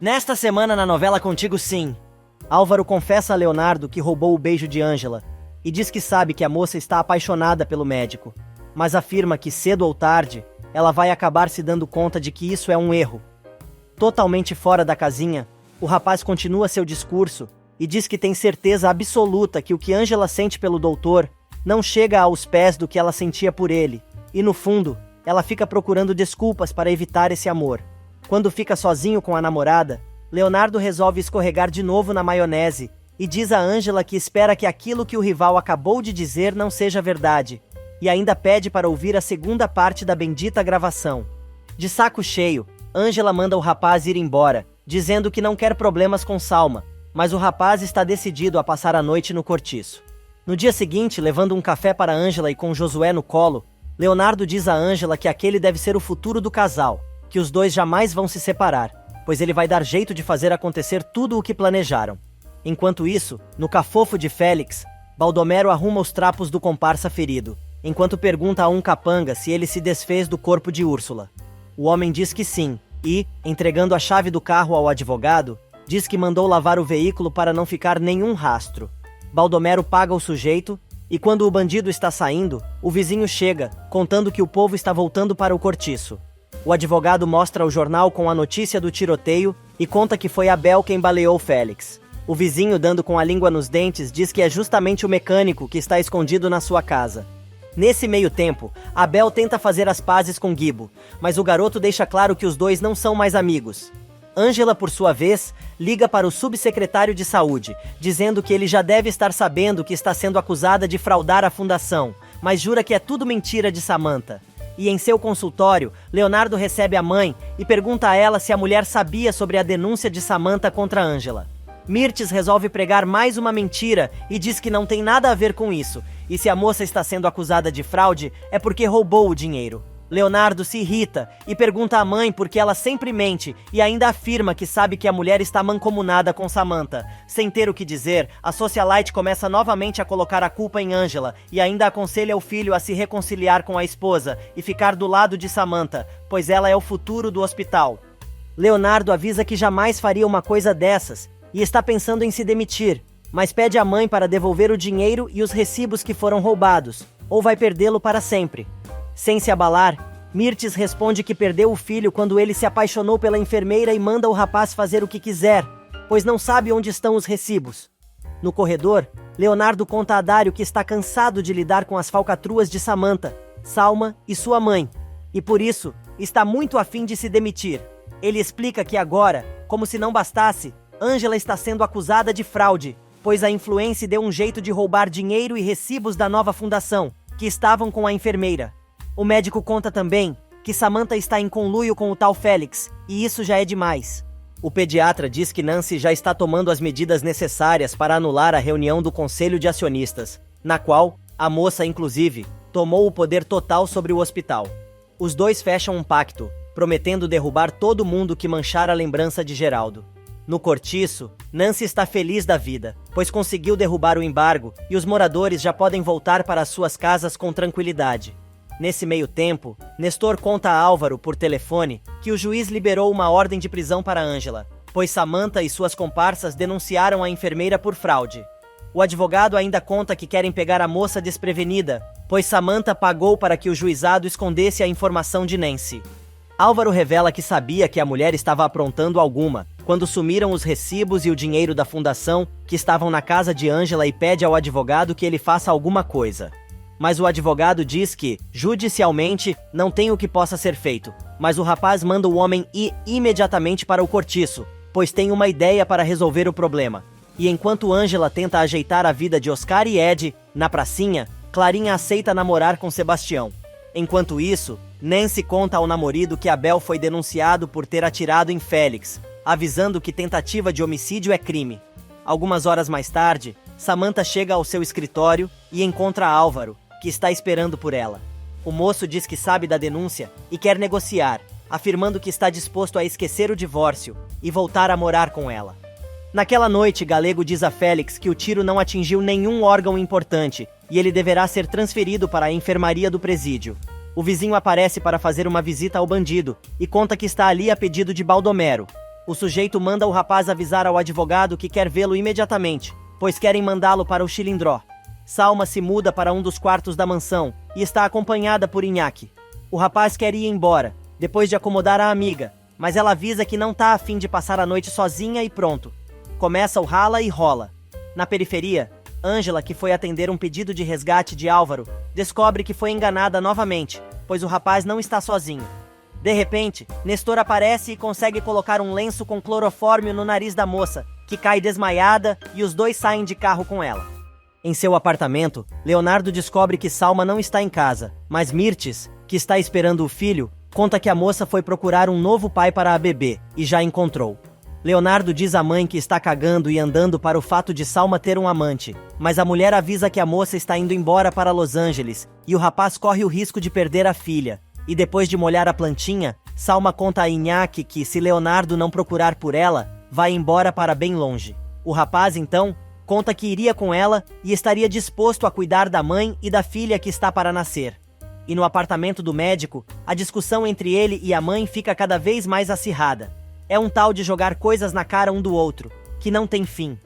Nesta semana na novela Contigo Sim, Álvaro confessa a Leonardo que roubou o beijo de Ângela e diz que sabe que a moça está apaixonada pelo médico, mas afirma que cedo ou tarde ela vai acabar se dando conta de que isso é um erro. Totalmente fora da casinha, o rapaz continua seu discurso e diz que tem certeza absoluta que o que Ângela sente pelo doutor não chega aos pés do que ela sentia por ele, e no fundo, ela fica procurando desculpas para evitar esse amor. Quando fica sozinho com a namorada, Leonardo resolve escorregar de novo na maionese e diz a Ângela que espera que aquilo que o rival acabou de dizer não seja verdade, e ainda pede para ouvir a segunda parte da bendita gravação. De saco cheio, Ângela manda o rapaz ir embora, dizendo que não quer problemas com Salma, mas o rapaz está decidido a passar a noite no cortiço. No dia seguinte, levando um café para Ângela e com Josué no colo, Leonardo diz a Ângela que aquele deve ser o futuro do casal, que os dois jamais vão se separar, pois ele vai dar jeito de fazer acontecer tudo o que planejaram. Enquanto isso, no cafofo de Félix, Baldomero arruma os trapos do comparsa ferido, enquanto pergunta a um capanga se ele se desfez do corpo de Úrsula. O homem diz que sim, e, entregando a chave do carro ao advogado, diz que mandou lavar o veículo para não ficar nenhum rastro. Baldomero paga o sujeito, e quando o bandido está saindo, o vizinho chega, contando que o povo está voltando para o cortiço. O advogado mostra o jornal com a notícia do tiroteio e conta que foi Abel quem baleou Félix. O vizinho, dando com a língua nos dentes, diz que é justamente o mecânico que está escondido na sua casa. Nesse meio tempo, Abel tenta fazer as pazes com Guibo, mas o garoto deixa claro que os dois não são mais amigos. Ângela, por sua vez, liga para o subsecretário de saúde, dizendo que ele já deve estar sabendo que está sendo acusada de fraudar a fundação, mas jura que é tudo mentira de Samantha. E em seu consultório, Leonardo recebe a mãe e pergunta a ela se a mulher sabia sobre a denúncia de Samantha contra Ângela. Mirtes resolve pregar mais uma mentira e diz que não tem nada a ver com isso, e se a moça está sendo acusada de fraude, é porque roubou o dinheiro. Leonardo se irrita e pergunta à mãe por que ela sempre mente e ainda afirma que sabe que a mulher está mancomunada com Samantha. Sem ter o que dizer, a socialite começa novamente a colocar a culpa em Ângela e ainda aconselha o filho a se reconciliar com a esposa e ficar do lado de Samantha, pois ela é o futuro do hospital. Leonardo avisa que jamais faria uma coisa dessas e está pensando em se demitir, mas pede à mãe para devolver o dinheiro e os recibos que foram roubados, ou vai perdê-lo para sempre. Sem se abalar, Mirtes responde que perdeu o filho quando ele se apaixonou pela enfermeira e manda o rapaz fazer o que quiser, pois não sabe onde estão os recibos. No corredor, Leonardo conta a Dário que está cansado de lidar com as falcatruas de Samantha, Salma e sua mãe, e por isso está muito afim de se demitir. Ele explica que agora, como se não bastasse, Ângela está sendo acusada de fraude, pois a influência deu um jeito de roubar dinheiro e recibos da nova fundação, que estavam com a enfermeira. O médico conta também que Samantha está em conluio com o tal Félix, e isso já é demais. O pediatra diz que Nancy já está tomando as medidas necessárias para anular a reunião do Conselho de Acionistas, na qual a moça, inclusive, tomou o poder total sobre o hospital. Os dois fecham um pacto, prometendo derrubar todo mundo que manchar a lembrança de Geraldo. No cortiço, Nancy está feliz da vida, pois conseguiu derrubar o embargo e os moradores já podem voltar para as suas casas com tranquilidade. Nesse meio tempo, Nestor conta a Álvaro por telefone que o juiz liberou uma ordem de prisão para Ângela, pois Samantha e suas comparsas denunciaram a enfermeira por fraude. O advogado ainda conta que querem pegar a moça desprevenida, pois Samantha pagou para que o juizado escondesse a informação de Nancy. Álvaro revela que sabia que a mulher estava aprontando alguma, quando sumiram os recibos e o dinheiro da fundação que estavam na casa de Ângela e pede ao advogado que ele faça alguma coisa. Mas o advogado diz que, judicialmente, não tem o que possa ser feito, mas o rapaz manda o homem ir imediatamente para o cortiço, pois tem uma ideia para resolver o problema. E enquanto Ângela tenta ajeitar a vida de Oscar e Ed, na pracinha, Clarinha aceita namorar com Sebastião. Enquanto isso, Nancy conta ao namorado que Abel foi denunciado por ter atirado em Félix, avisando que tentativa de homicídio é crime. Algumas horas mais tarde, Samantha chega ao seu escritório e encontra Álvaro, que está esperando por ela. O moço diz que sabe da denúncia e quer negociar, afirmando que está disposto a esquecer o divórcio e voltar a morar com ela. Naquela noite, Galego diz a Félix que o tiro não atingiu nenhum órgão importante e ele deverá ser transferido para a enfermaria do presídio. O vizinho aparece para fazer uma visita ao bandido e conta que está ali a pedido de Baldomero. O sujeito manda o rapaz avisar ao advogado que quer vê-lo imediatamente, pois querem mandá-lo para o Chilindró. Salma se muda para um dos quartos da mansão e está acompanhada por Inhaque. O rapaz quer ir embora, depois de acomodar a amiga, mas ela avisa que não tá a fim de passar a noite sozinha e pronto. Começa o rala e rola. Na periferia, Ângela, que foi atender um pedido de resgate de Álvaro, descobre que foi enganada novamente, pois o rapaz não está sozinho. De repente, Nestor aparece e consegue colocar um lenço com clorofórmio no nariz da moça, que cai desmaiada, e os dois saem de carro com ela. Em seu apartamento, Leonardo descobre que Salma não está em casa, mas Mirtes, que está esperando o filho, conta que a moça foi procurar um novo pai para a bebê, e já encontrou. Leonardo diz à mãe que está cagando e andando para o fato de Salma ter um amante, mas a mulher avisa que a moça está indo embora para Los Angeles, e o rapaz corre o risco de perder a filha. E depois de molhar a plantinha, Salma conta a Inhaque que, se Leonardo não procurar por ela, vai embora para bem longe. O rapaz, então, conta que iria com ela e estaria disposto a cuidar da mãe e da filha que está para nascer. E no apartamento do médico, a discussão entre ele e a mãe fica cada vez mais acirrada. É um tal de jogar coisas na cara um do outro, que não tem fim.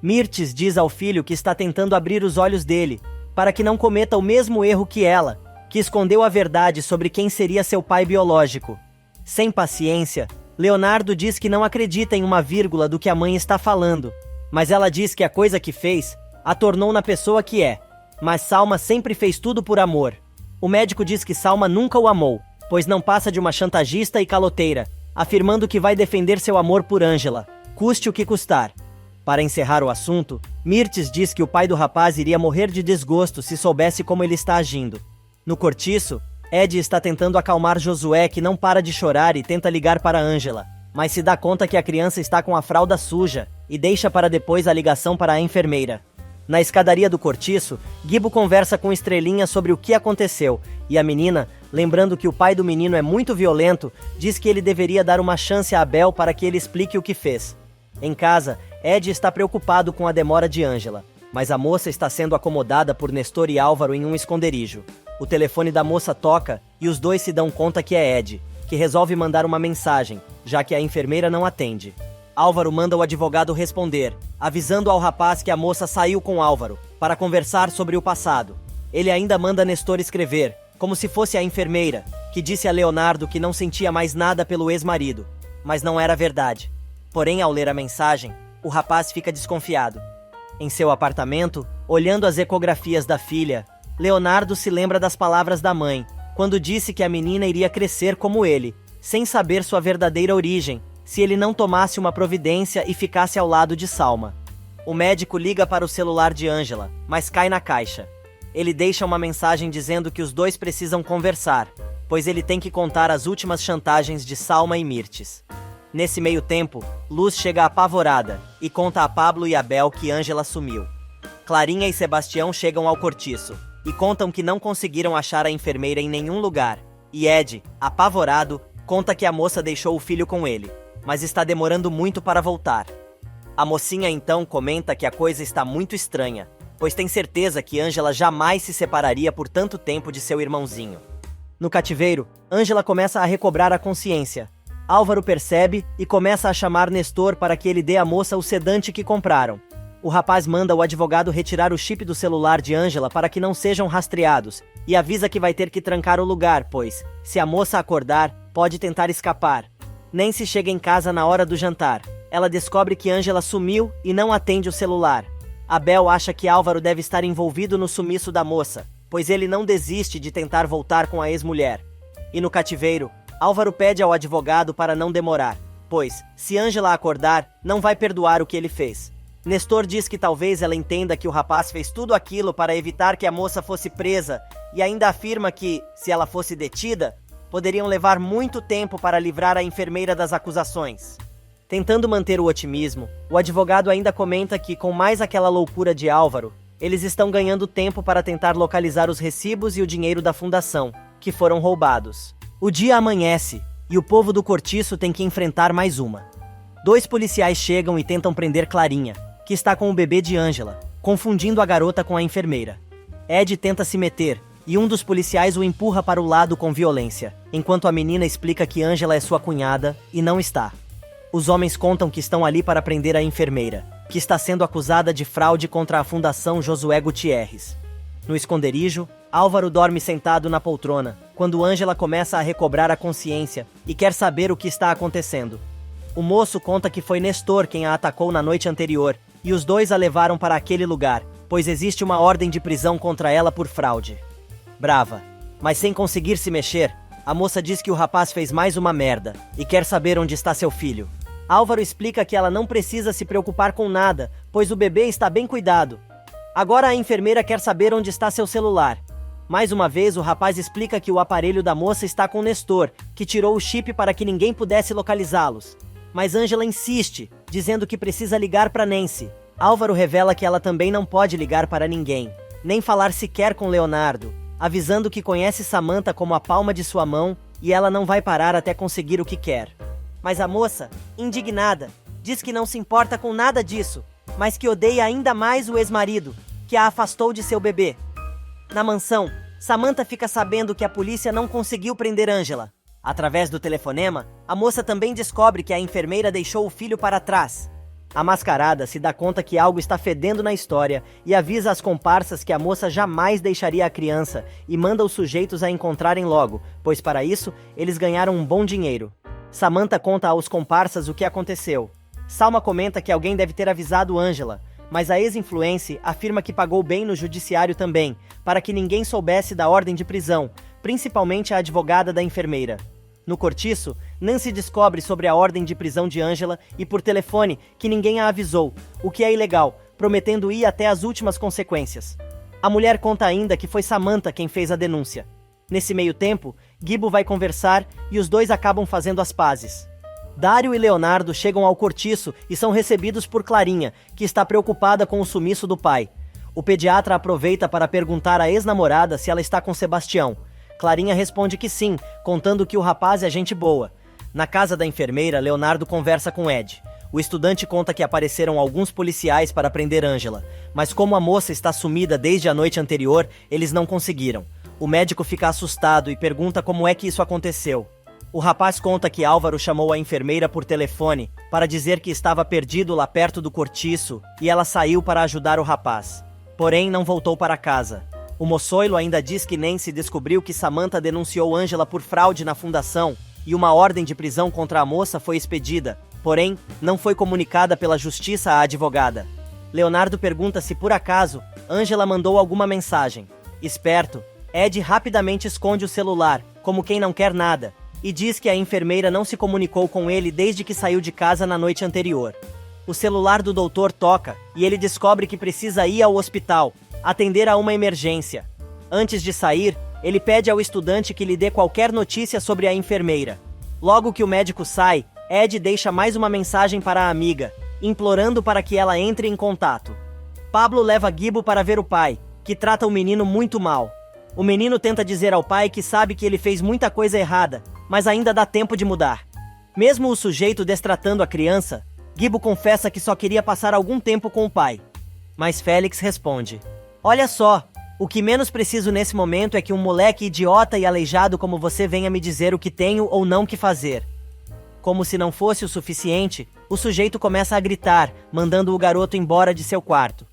Mirtes diz ao filho que está tentando abrir os olhos dele, para que não cometa o mesmo erro que ela, que escondeu a verdade sobre quem seria seu pai biológico. Sem paciência, Leonardo diz que não acredita em uma vírgula do que a mãe está falando, mas ela diz que a coisa que fez a tornou na pessoa que é. Mas Salma sempre fez tudo por amor. O médico diz que Salma nunca o amou, pois não passa de uma chantagista e caloteira, afirmando que vai defender seu amor por Ângela, custe o que custar. Para encerrar o assunto, Mirtes diz que o pai do rapaz iria morrer de desgosto se soubesse como ele está agindo. No cortiço, Ed está tentando acalmar Josué, que não para de chorar e tenta ligar para Ângela, mas se dá conta que a criança está com a fralda suja e deixa para depois a ligação para a enfermeira. Na escadaria do cortiço, Gibo conversa com Estrelinha sobre o que aconteceu, e a menina, lembrando que o pai do menino é muito violento, diz que ele deveria dar uma chance a Abel para que ele explique o que fez. Em casa, Ed está preocupado com a demora de Ângela, mas a moça está sendo acomodada por Nestor e Álvaro em um esconderijo. O telefone da moça toca e os dois se dão conta que é Ed, que resolve mandar uma mensagem, já que a enfermeira não atende. Álvaro manda o advogado responder, avisando ao rapaz que a moça saiu com Álvaro, para conversar sobre o passado. Ele ainda manda Nestor escrever, como se fosse a enfermeira, que disse a Leonardo que não sentia mais nada pelo ex-marido, mas não era verdade. Porém, ao ler a mensagem, o rapaz fica desconfiado. Em seu apartamento, olhando as ecografias da filha, Leonardo se lembra das palavras da mãe, quando disse que a menina iria crescer como ele, sem saber sua verdadeira origem, se ele não tomasse uma providência e ficasse ao lado de Salma. O médico liga para o celular de Ângela, mas cai na caixa. Ele deixa uma mensagem dizendo que os dois precisam conversar, pois ele tem que contar as últimas chantagens de Salma e Mirtes. Nesse meio tempo, Luz chega apavorada e conta a Pablo e Abel que Ângela sumiu. Clarinha e Sebastião chegam ao cortiço e contam que não conseguiram achar a enfermeira em nenhum lugar, e Ed, apavorado, conta que a moça deixou o filho com ele, mas está demorando muito para voltar. A mocinha então comenta que a coisa está muito estranha, pois tem certeza que Ângela jamais se separaria por tanto tempo de seu irmãozinho. No cativeiro, Ângela começa a recobrar a consciência. Álvaro percebe e começa a chamar Nestor para que ele dê à moça o sedante que compraram. O rapaz manda o advogado retirar o chip do celular de Ângela para que não sejam rastreados, e avisa que vai ter que trancar o lugar, pois, se a moça acordar, pode tentar escapar. Nancy chega em casa na hora do jantar. Ela descobre que Ângela sumiu e não atende o celular. Abel acha que Álvaro deve estar envolvido no sumiço da moça, pois ele não desiste de tentar voltar com a ex-mulher. E no cativeiro, Álvaro pede ao advogado para não demorar, pois, se Ângela acordar, não vai perdoar o que ele fez. Nestor diz que talvez ela entenda que o rapaz fez tudo aquilo para evitar que a moça fosse presa, e ainda afirma que, se ela fosse detida, poderiam levar muito tempo para livrar a enfermeira das acusações. Tentando manter o otimismo, o advogado ainda comenta que, com mais aquela loucura de Álvaro, eles estão ganhando tempo para tentar localizar os recibos e o dinheiro da fundação, que foram roubados. O dia amanhece, e o povo do cortiço tem que enfrentar mais uma. 2 policiais chegam e tentam prender Clarinha, que está com o bebê de Ângela, confundindo a garota com a enfermeira. Ed tenta se meter, e um dos policiais o empurra para o lado com violência, enquanto a menina explica que Ângela é sua cunhada, e não está. Os homens contam que estão ali para prender a enfermeira, que está sendo acusada de fraude contra a Fundação Josué Gutierrez. No esconderijo, Álvaro dorme sentado na poltrona, quando Ângela começa a recobrar a consciência e quer saber o que está acontecendo. O moço conta que foi Nestor quem a atacou na noite anterior, e os dois a levaram para aquele lugar, pois existe uma ordem de prisão contra ela por fraude. Brava, mas sem conseguir se mexer, a moça diz que o rapaz fez mais uma merda e quer saber onde está seu filho. Álvaro explica que ela não precisa se preocupar com nada, pois o bebê está bem cuidado. Agora a enfermeira quer saber onde está seu celular. Mais uma vez, o rapaz explica que o aparelho da moça está com Nestor, que tirou o chip para que ninguém pudesse localizá-los. Mas Ângela insiste, dizendo que precisa ligar para Nancy. Álvaro revela que ela também não pode ligar para ninguém, nem falar sequer com Leonardo, avisando que conhece Samantha como a palma de sua mão e ela não vai parar até conseguir o que quer. Mas a moça, indignada, diz que não se importa com nada disso, mas que odeia ainda mais o ex-marido, que a afastou de seu bebê. Na mansão, Samantha fica sabendo que a polícia não conseguiu prender Ângela. Através do telefonema, a moça também descobre que a enfermeira deixou o filho para trás. A mascarada se dá conta que algo está fedendo na história e avisa as comparsas que a moça jamais deixaria a criança e manda os sujeitos a encontrarem logo, pois para isso, eles ganharam um bom dinheiro. Samantha conta aos comparsas o que aconteceu. Salma comenta que alguém deve ter avisado Ângela, mas a ex-influencer afirma que pagou bem no judiciário também, para que ninguém soubesse da ordem de prisão, principalmente a advogada da enfermeira. No cortiço, Nancy descobre sobre a ordem de prisão de Ângela e por telefone que ninguém a avisou, o que é ilegal, prometendo ir até as últimas consequências. A mulher conta ainda que foi Samantha quem fez a denúncia. Nesse meio tempo, Gibo vai conversar e os dois acabam fazendo as pazes. Dário e Leonardo chegam ao cortiço e são recebidos por Clarinha, que está preocupada com o sumiço do pai. O pediatra aproveita para perguntar à ex-namorada se ela está com Sebastião. Clarinha responde que sim, contando que o rapaz é gente boa. Na casa da enfermeira, Leonardo conversa com Ed. O estudante conta que apareceram alguns policiais para prender Ângela, mas como a moça está sumida desde a noite anterior, eles não conseguiram. O médico fica assustado e pergunta como é que isso aconteceu. O rapaz conta que Álvaro chamou a enfermeira por telefone para dizer que estava perdido lá perto do cortiço e ela saiu para ajudar o rapaz. Porém, não voltou para casa. O moçoilo ainda diz que Nancy descobriu que Samantha denunciou Ângela por fraude na fundação e uma ordem de prisão contra a moça foi expedida, porém, não foi comunicada pela justiça à advogada. Leonardo pergunta se por acaso Ângela mandou alguma mensagem. Esperto, Ed rapidamente esconde o celular, como quem não quer nada, e diz que a enfermeira não se comunicou com ele desde que saiu de casa na noite anterior. O celular do doutor toca e ele descobre que precisa ir ao hospital, atender a uma emergência. Antes de sair, ele pede ao estudante que lhe dê qualquer notícia sobre a enfermeira. Logo que o médico sai, Ed deixa mais uma mensagem para a amiga, implorando para que ela entre em contato. Pablo leva Gibo para ver o pai, que trata o menino muito mal. O menino tenta dizer ao pai que sabe que ele fez muita coisa errada, mas ainda dá tempo de mudar. Mesmo o sujeito destratando a criança, Gibo confessa que só queria passar algum tempo com o pai. Mas Félix responde: "Olha só, o que menos preciso nesse momento é que um moleque idiota e aleijado como você venha me dizer o que tenho ou não que fazer." Como se não fosse o suficiente, o sujeito começa a gritar, mandando o garoto embora de seu quarto.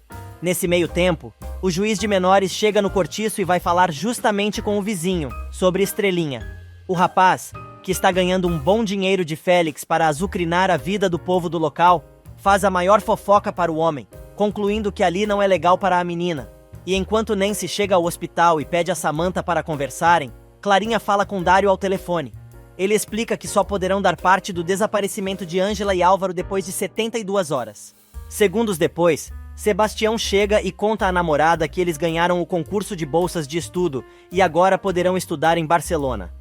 Nesse meio tempo, o juiz de menores chega no cortiço e vai falar justamente com o vizinho, sobre Estrelinha. O rapaz, que está ganhando um bom dinheiro de Félix para azucrinar a vida do povo do local, faz a maior fofoca para o homem, concluindo que ali não é legal para a menina. E enquanto Nancy chega ao hospital e pede a Samantha para conversarem, Clarinha fala com Dário ao telefone. Ele explica que só poderão dar parte do desaparecimento de Ângela e Álvaro depois de 72 horas. Segundos depois, Sebastião chega e conta à namorada que eles ganharam o concurso de bolsas de estudo e agora poderão estudar em Barcelona.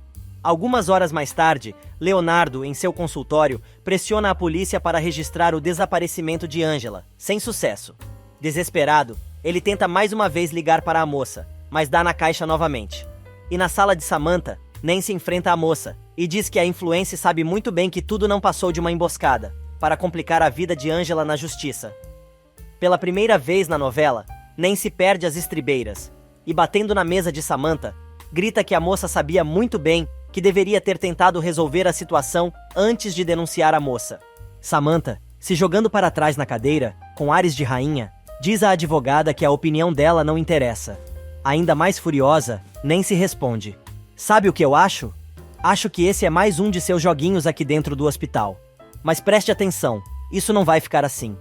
Algumas horas mais tarde, Leonardo, em seu consultório, pressiona a polícia para registrar o desaparecimento de Ângela, sem sucesso. Desesperado, ele tenta mais uma vez ligar para a moça, mas dá na caixa novamente. E na sala de Samantha, Nancy enfrenta a moça e diz que a influencer sabe muito bem que tudo não passou de uma emboscada, para complicar a vida de Ângela na justiça. Pela primeira vez na novela, Nancy perde as estribeiras e, batendo na mesa de Samantha, grita que a moça sabia muito bem que deveria ter tentado resolver a situação antes de denunciar a moça. Samantha, se jogando para trás na cadeira, com ares de rainha, diz à advogada que a opinião dela não interessa. Ainda mais furiosa, Nancy responde: "Sabe o que eu acho? Acho que esse é mais um de seus joguinhos aqui dentro do hospital. Mas preste atenção, isso não vai ficar assim."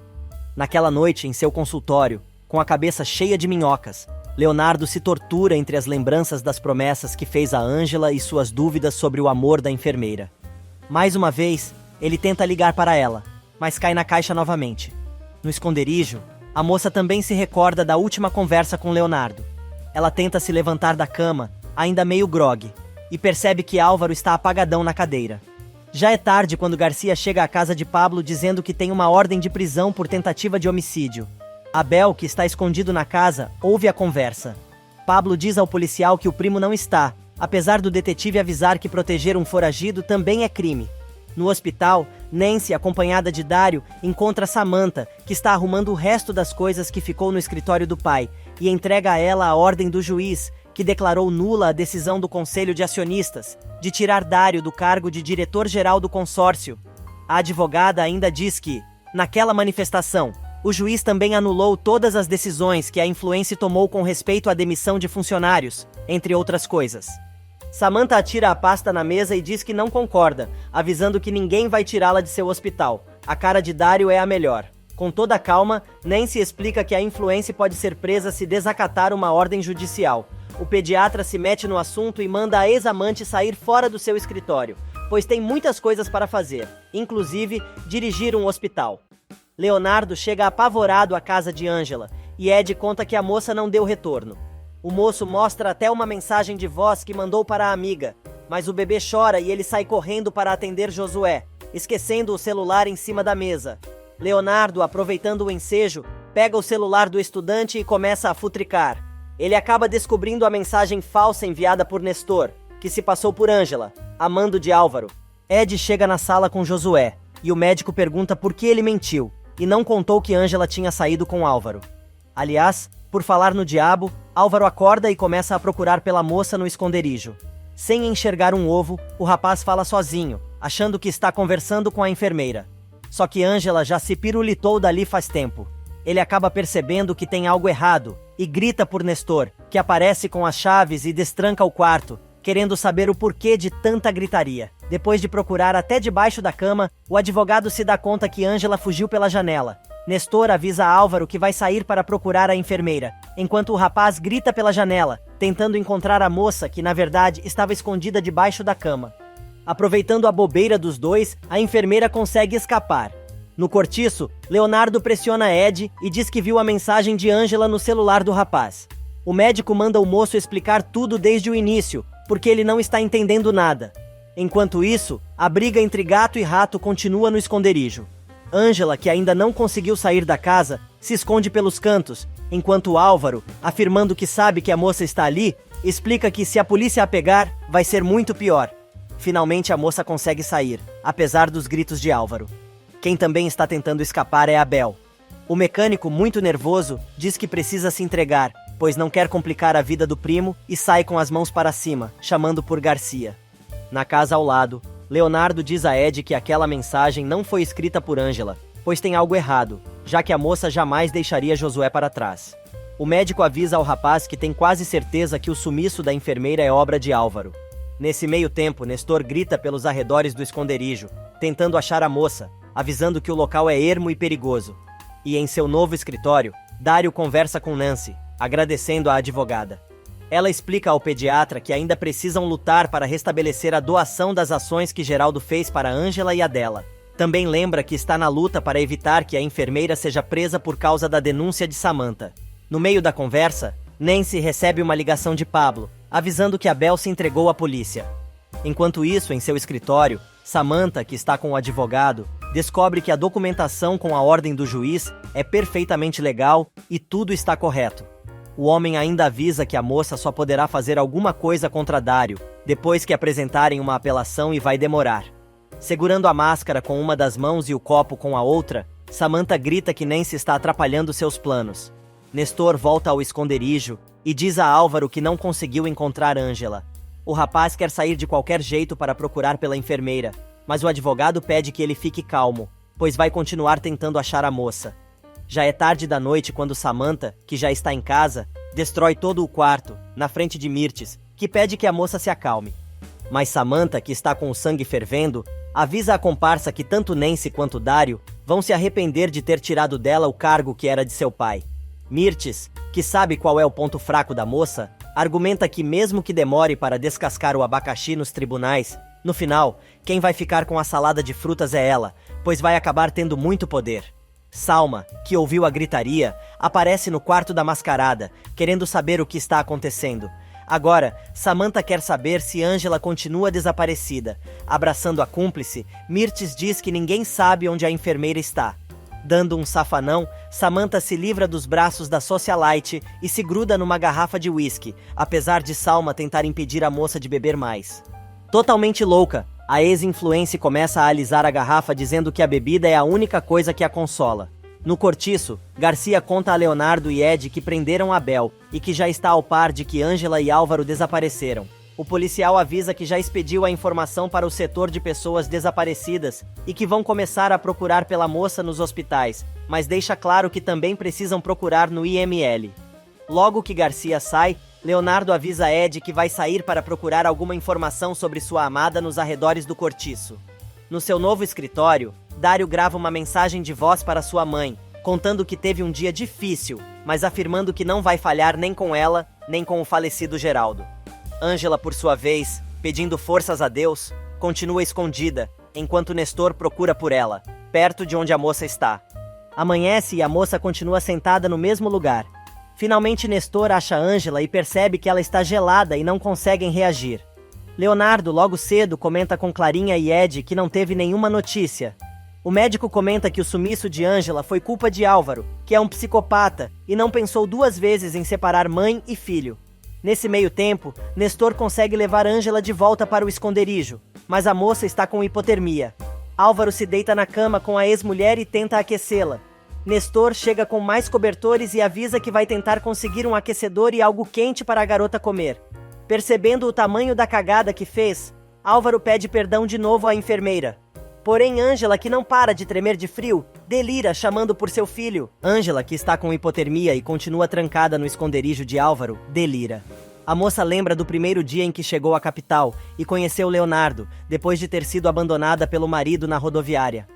Naquela noite, em seu consultório, com a cabeça cheia de minhocas, Leonardo se tortura entre as lembranças das promessas que fez a Angela e suas dúvidas sobre o amor da enfermeira. Mais uma vez, ele tenta ligar para ela, mas cai na caixa novamente. No esconderijo, a moça também se recorda da última conversa com Leonardo. Ela tenta se levantar da cama, ainda meio grogue, e percebe que Álvaro está apagadão na cadeira. Já é tarde quando Garcia chega à casa de Pablo dizendo que tem uma ordem de prisão por tentativa de homicídio. Abel, que está escondido na casa, ouve a conversa. Pablo diz ao policial que o primo não está, apesar do detetive avisar que proteger um foragido também é crime. No hospital, Nancy, acompanhada de Dário, encontra Samantha, que está arrumando o resto das coisas que ficou no escritório do pai, e entrega a ela a ordem do juiz, que declarou nula a decisão do Conselho de Acionistas de tirar Dário do cargo de diretor-geral do consórcio. A advogada ainda diz que, naquela manifestação, o juiz também anulou todas as decisões que a Influence tomou com respeito à demissão de funcionários, entre outras coisas. Samantha atira a pasta na mesa e diz que não concorda, avisando que ninguém vai tirá-la de seu hospital. A cara de Dário é a melhor. Com toda a calma, Nancy explica que a Influence pode ser presa se desacatar uma ordem judicial. O pediatra se mete no assunto e manda a ex-amante sair fora do seu escritório, pois tem muitas coisas para fazer, inclusive dirigir um hospital. Leonardo chega apavorado à casa de Angela, e Ed conta que a moça não deu retorno. O moço mostra até uma mensagem de voz que mandou para a amiga, mas o bebê chora e ele sai correndo para atender Josué, esquecendo o celular em cima da mesa. Leonardo, aproveitando o ensejo, pega o celular do estudante e começa a futricar. Ele acaba descobrindo a mensagem falsa enviada por Nestor, que se passou por Angela, amando de Álvaro. Ed chega na sala com Josué, e o médico pergunta por que ele mentiu, e não contou que Angela tinha saído com Álvaro. Aliás, por falar no diabo, Álvaro acorda e começa a procurar pela moça no esconderijo. Sem enxergar um ovo, o rapaz fala sozinho, achando que está conversando com a enfermeira. Só que Angela já se pirulitou dali faz tempo. Ele acaba percebendo que tem algo errado e grita por Nestor, que aparece com as chaves e destranca o quarto, querendo saber o porquê de tanta gritaria. Depois de procurar até debaixo da cama, o advogado se dá conta que Angela fugiu pela janela. Nestor avisa Álvaro que vai sair para procurar a enfermeira, enquanto o rapaz grita pela janela, tentando encontrar a moça que, na verdade, estava escondida debaixo da cama. Aproveitando a bobeira dos dois, a enfermeira consegue escapar. No cortiço, Leonardo pressiona Ed e diz que viu a mensagem de Angela no celular do rapaz. O médico manda o moço explicar tudo desde o início, porque ele não está entendendo nada. Enquanto isso, a briga entre gato e rato continua no esconderijo. Angela, que ainda não conseguiu sair da casa, se esconde pelos cantos, enquanto Álvaro, afirmando que sabe que a moça está ali, explica que se a polícia a pegar, vai ser muito pior. Finalmente a moça consegue sair, apesar dos gritos de Álvaro. Quem também está tentando escapar é Abel. O mecânico, muito nervoso, diz que precisa se entregar, pois não quer complicar a vida do primo e sai com as mãos para cima, chamando por Garcia. Na casa ao lado, Leonardo diz a Ed que aquela mensagem não foi escrita por Angela, pois tem algo errado, já que a moça jamais deixaria Josué para trás. O médico avisa ao rapaz que tem quase certeza que o sumiço da enfermeira é obra de Álvaro. Nesse meio tempo, Nestor grita pelos arredores do esconderijo, tentando achar a moça, avisando que o local é ermo e perigoso. E em seu novo escritório, Dário conversa com Nancy, agradecendo a advogada. Ela explica ao pediatra que ainda precisam lutar para restabelecer a doação das ações que Geraldo fez para Angela e Adela. Também lembra que está na luta para evitar que a enfermeira seja presa por causa da denúncia de Samantha. No meio da conversa, Nancy recebe uma ligação de Pablo, avisando que Abel se entregou à polícia. Enquanto isso, em seu escritório, Samantha, que está com o advogado, descobre que a documentação com a ordem do juiz é perfeitamente legal e tudo está correto. O homem ainda avisa que a moça só poderá fazer alguma coisa contra Dário, depois que apresentarem uma apelação e vai demorar. Segurando a máscara com uma das mãos e o copo com a outra, Samantha grita que Nancy está atrapalhando seus planos. Nestor volta ao esconderijo e diz a Álvaro que não conseguiu encontrar Angela. O rapaz quer sair de qualquer jeito para procurar pela enfermeira, mas o advogado pede que ele fique calmo. pois vai continuar tentando achar a moça. Já é tarde da noite quando Samantha, que já está em casa, destrói todo o quarto, na frente de Mirtes, que pede que a moça se acalme. Mas Samantha, que está com o sangue fervendo, avisa a comparsa que tanto Nancy quanto Dario vão se arrepender de ter tirado dela o cargo que era de seu pai. Mirtes, que sabe qual é o ponto fraco da moça, argumenta que mesmo que demore para descascar o abacaxi nos tribunais, no final, quem vai ficar com a salada de frutas é ela, pois vai acabar tendo muito poder. Salma, que ouviu a gritaria, aparece no quarto da mascarada, querendo saber o que está acontecendo. Agora, Samantha quer saber se Angela continua desaparecida. Abraçando a cúmplice, Mirtes diz que ninguém sabe onde a enfermeira está. Dando um safanão, Samantha se livra dos braços da socialite e se gruda numa garrafa de uísque, apesar de Salma tentar impedir a moça de beber mais. Totalmente louca, a ex-influencer começa a alisar a garrafa dizendo que a bebida é a única coisa que a consola. No cortiço, Garcia conta a Leonardo e Ed que prenderam Abel e que já está ao par de que Angela e Álvaro desapareceram. O policial avisa que já expediu a informação para o setor de pessoas desaparecidas e que vão começar a procurar pela moça nos hospitais, mas deixa claro que também precisam procurar no IML. Logo que Garcia sai, Leonardo avisa Ed que vai sair para procurar alguma informação sobre sua amada nos arredores do cortiço. No seu novo escritório, Dario grava uma mensagem de voz para sua mãe, contando que teve um dia difícil, mas afirmando que não vai falhar nem com ela, nem com o falecido Geraldo. Angela, por sua vez, pedindo forças a Deus, continua escondida, enquanto Nestor procura por ela, perto de onde a moça está. Amanhece e a moça continua sentada no mesmo lugar. Finalmente Nestor acha Angela e percebe que ela está gelada e não conseguem reagir. Leonardo, logo cedo, comenta com Clarinha e Ed que não teve nenhuma notícia. O médico comenta que o sumiço de Angela foi culpa de Álvaro, que é um psicopata, e não pensou duas vezes em separar mãe e filho. Nesse meio tempo, Nestor consegue levar Angela de volta para o esconderijo, mas a moça está com hipotermia. Álvaro se deita na cama com a ex-mulher e tenta aquecê-la. Nestor chega com mais cobertores e avisa que vai tentar conseguir um aquecedor e algo quente para a garota comer. Percebendo o tamanho da cagada que fez, Álvaro pede perdão de novo à enfermeira. Porém, Angela, que não para de tremer de frio, delira chamando por seu filho. Angela, que está com hipotermia e continua trancada no esconderijo de Álvaro, delira. A moça lembra do primeiro dia em que chegou à capital e conheceu Leonardo, depois de ter sido abandonada pelo marido na rodoviária.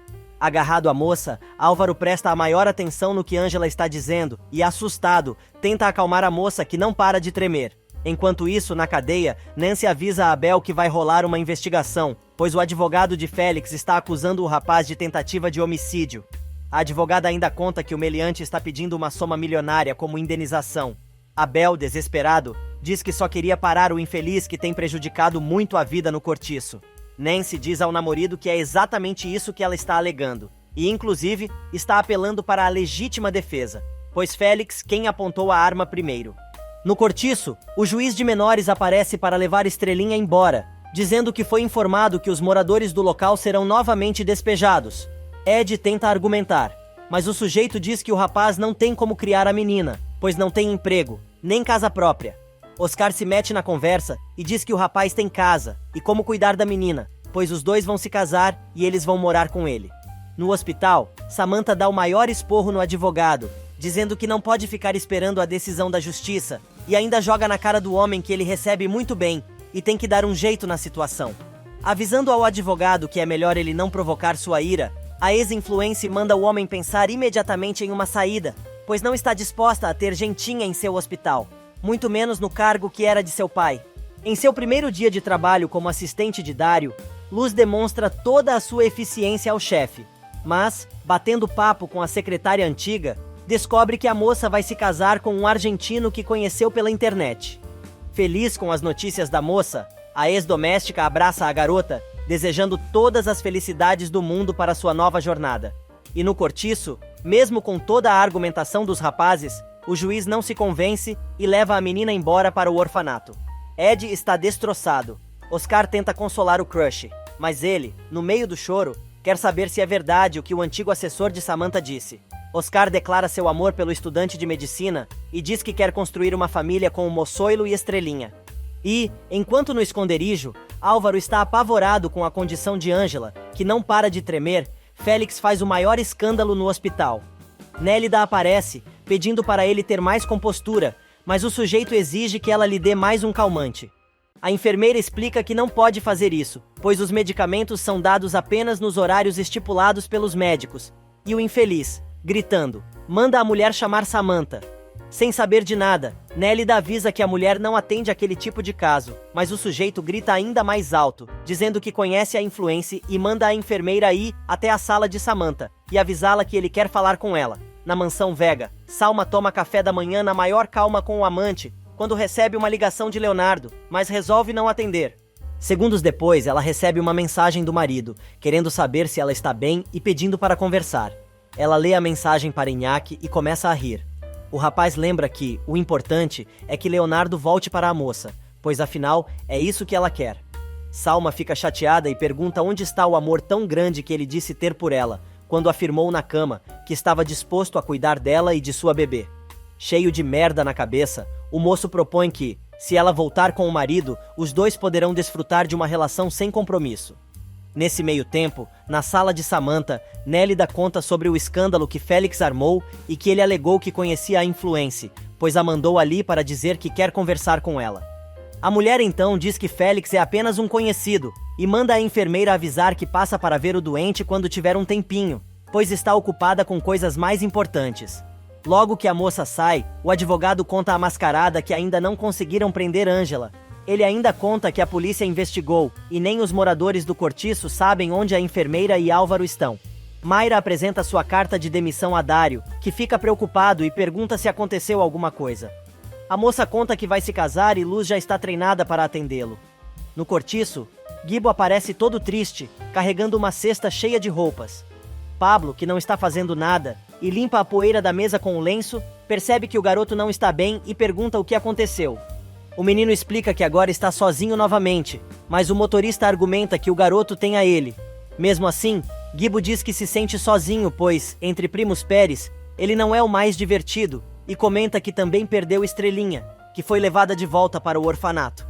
Agarrado à moça, Álvaro presta a maior atenção no que Angela está dizendo e, assustado, tenta acalmar a moça que não para de tremer. Enquanto isso, na cadeia, Nancy avisa a Abel que vai rolar uma investigação, pois o advogado de Félix está acusando o rapaz de tentativa de homicídio. A advogada ainda conta que o meliante está pedindo uma soma milionária como indenização. Abel, desesperado, diz que só queria parar o infeliz que tem prejudicado muito a vida no cortiço. Nancy diz ao namorado que é exatamente isso que ela está alegando, e inclusive está apelando para a legítima defesa, pois Félix quem apontou a arma primeiro. No cortiço, o juiz de menores aparece para levar Estrelinha embora, dizendo que foi informado que os moradores do local serão novamente despejados. Ed tenta argumentar, mas o sujeito diz que o rapaz não tem como criar a menina, pois não tem emprego, nem casa própria. Oscar se mete na conversa e diz que o rapaz tem casa e como cuidar da menina, pois os dois vão se casar e eles vão morar com ele. No hospital, Samantha dá o maior esporro no advogado, dizendo que não pode ficar esperando a decisão da justiça, e ainda joga na cara do homem que ele recebe muito bem e tem que dar um jeito na situação. Avisando ao advogado que é melhor ele não provocar sua ira, a ex-influencer manda o homem pensar imediatamente em uma saída, pois não está disposta a ter gentinha em seu hospital, muito menos no cargo que era de seu pai. Em seu primeiro dia de trabalho como assistente de Dario, Luz demonstra toda a sua eficiência ao chefe, mas, batendo papo com a secretária antiga, descobre que a moça vai se casar com um argentino que conheceu pela internet. Feliz com as notícias da moça, a ex-doméstica abraça a garota, desejando todas as felicidades do mundo para sua nova jornada. E no cortiço, mesmo com toda a argumentação dos rapazes, o juiz não se convence e leva a menina embora para o orfanato. Ed está destroçado. Oscar tenta consolar o crush, mas ele, no meio do choro, quer saber se é verdade o que o antigo assessor de Samantha disse. Oscar declara seu amor pelo estudante de medicina e diz que quer construir uma família com o Moçoilo e Estrelinha. E, enquanto no esconderijo, Álvaro está apavorado com a condição de Angela, que não para de tremer, Félix faz o maior escândalo no hospital. Nélida aparece, pedindo para ele ter mais compostura, mas o sujeito exige que ela lhe dê mais um calmante. A enfermeira explica que não pode fazer isso, pois os medicamentos são dados apenas nos horários estipulados pelos médicos. E o infeliz, gritando, manda a mulher chamar Samantha. Sem saber de nada, Nélida avisa que a mulher não atende aquele tipo de caso, mas o sujeito grita ainda mais alto, dizendo que conhece a influência e manda a enfermeira ir até a sala de Samantha e avisá-la que ele quer falar com ela. Na mansão Vega, Salma toma café da manhã na maior calma com o amante, quando recebe uma ligação de Leonardo, mas resolve não atender. Segundos depois, ela recebe uma mensagem do marido, querendo saber se ela está bem e pedindo para conversar. Ela lê a mensagem para Iñaki e começa a rir. O rapaz lembra que o importante é que Leonardo volte para a moça, pois afinal é isso que ela quer. Salma fica chateada e pergunta onde está o amor tão grande que ele disse ter por ela, quando afirmou na cama que estava disposto a cuidar dela e de sua bebê. Cheio de merda na cabeça, o moço propõe que, se ela voltar com o marido, os dois poderão desfrutar de uma relação sem compromisso. Nesse meio tempo, na sala de Samantha, Nélida conta sobre o escândalo que Félix armou e que ele alegou que conhecia a influência, pois a mandou ali para dizer que quer conversar com ela. A mulher então diz que Félix é apenas um conhecido e manda a enfermeira avisar que passa para ver o doente quando tiver um tempinho, pois está ocupada com coisas mais importantes. Logo que a moça sai, o advogado conta à mascarada que ainda não conseguiram prender Ângela. Ele ainda conta que a polícia investigou e nem os moradores do cortiço sabem onde a enfermeira e Álvaro estão. Mayra apresenta sua carta de demissão a Dário, que fica preocupado e pergunta se aconteceu alguma coisa. A moça conta que vai se casar e Luz já está treinada para atendê-lo. No cortiço, Gibo aparece todo triste, carregando uma cesta cheia de roupas. Pablo, que não está fazendo nada e limpa a poeira da mesa com o lenço, percebe que o garoto não está bem e pergunta o que aconteceu. O menino explica que agora está sozinho novamente, mas o motorista argumenta que o garoto tem a ele. Mesmo assim, Gibo diz que se sente sozinho, pois, entre primos Pérez, ele não é o mais divertido, e comenta que também perdeu Estrelinha, que foi levada de volta para o orfanato.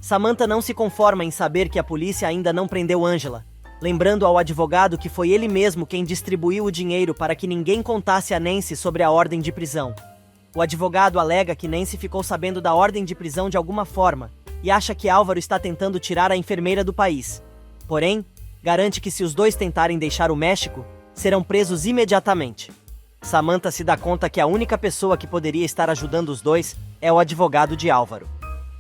Samantha não se conforma em saber que a polícia ainda não prendeu Ângela, lembrando ao advogado que foi ele mesmo quem distribuiu o dinheiro para que ninguém contasse a Nancy sobre a ordem de prisão. O advogado alega que Nancy ficou sabendo da ordem de prisão de alguma forma e acha que Álvaro está tentando tirar a enfermeira do país. Porém, garante que se os dois tentarem deixar o México, serão presos imediatamente. Samantha se dá conta que a única pessoa que poderia estar ajudando os dois é o advogado de Álvaro.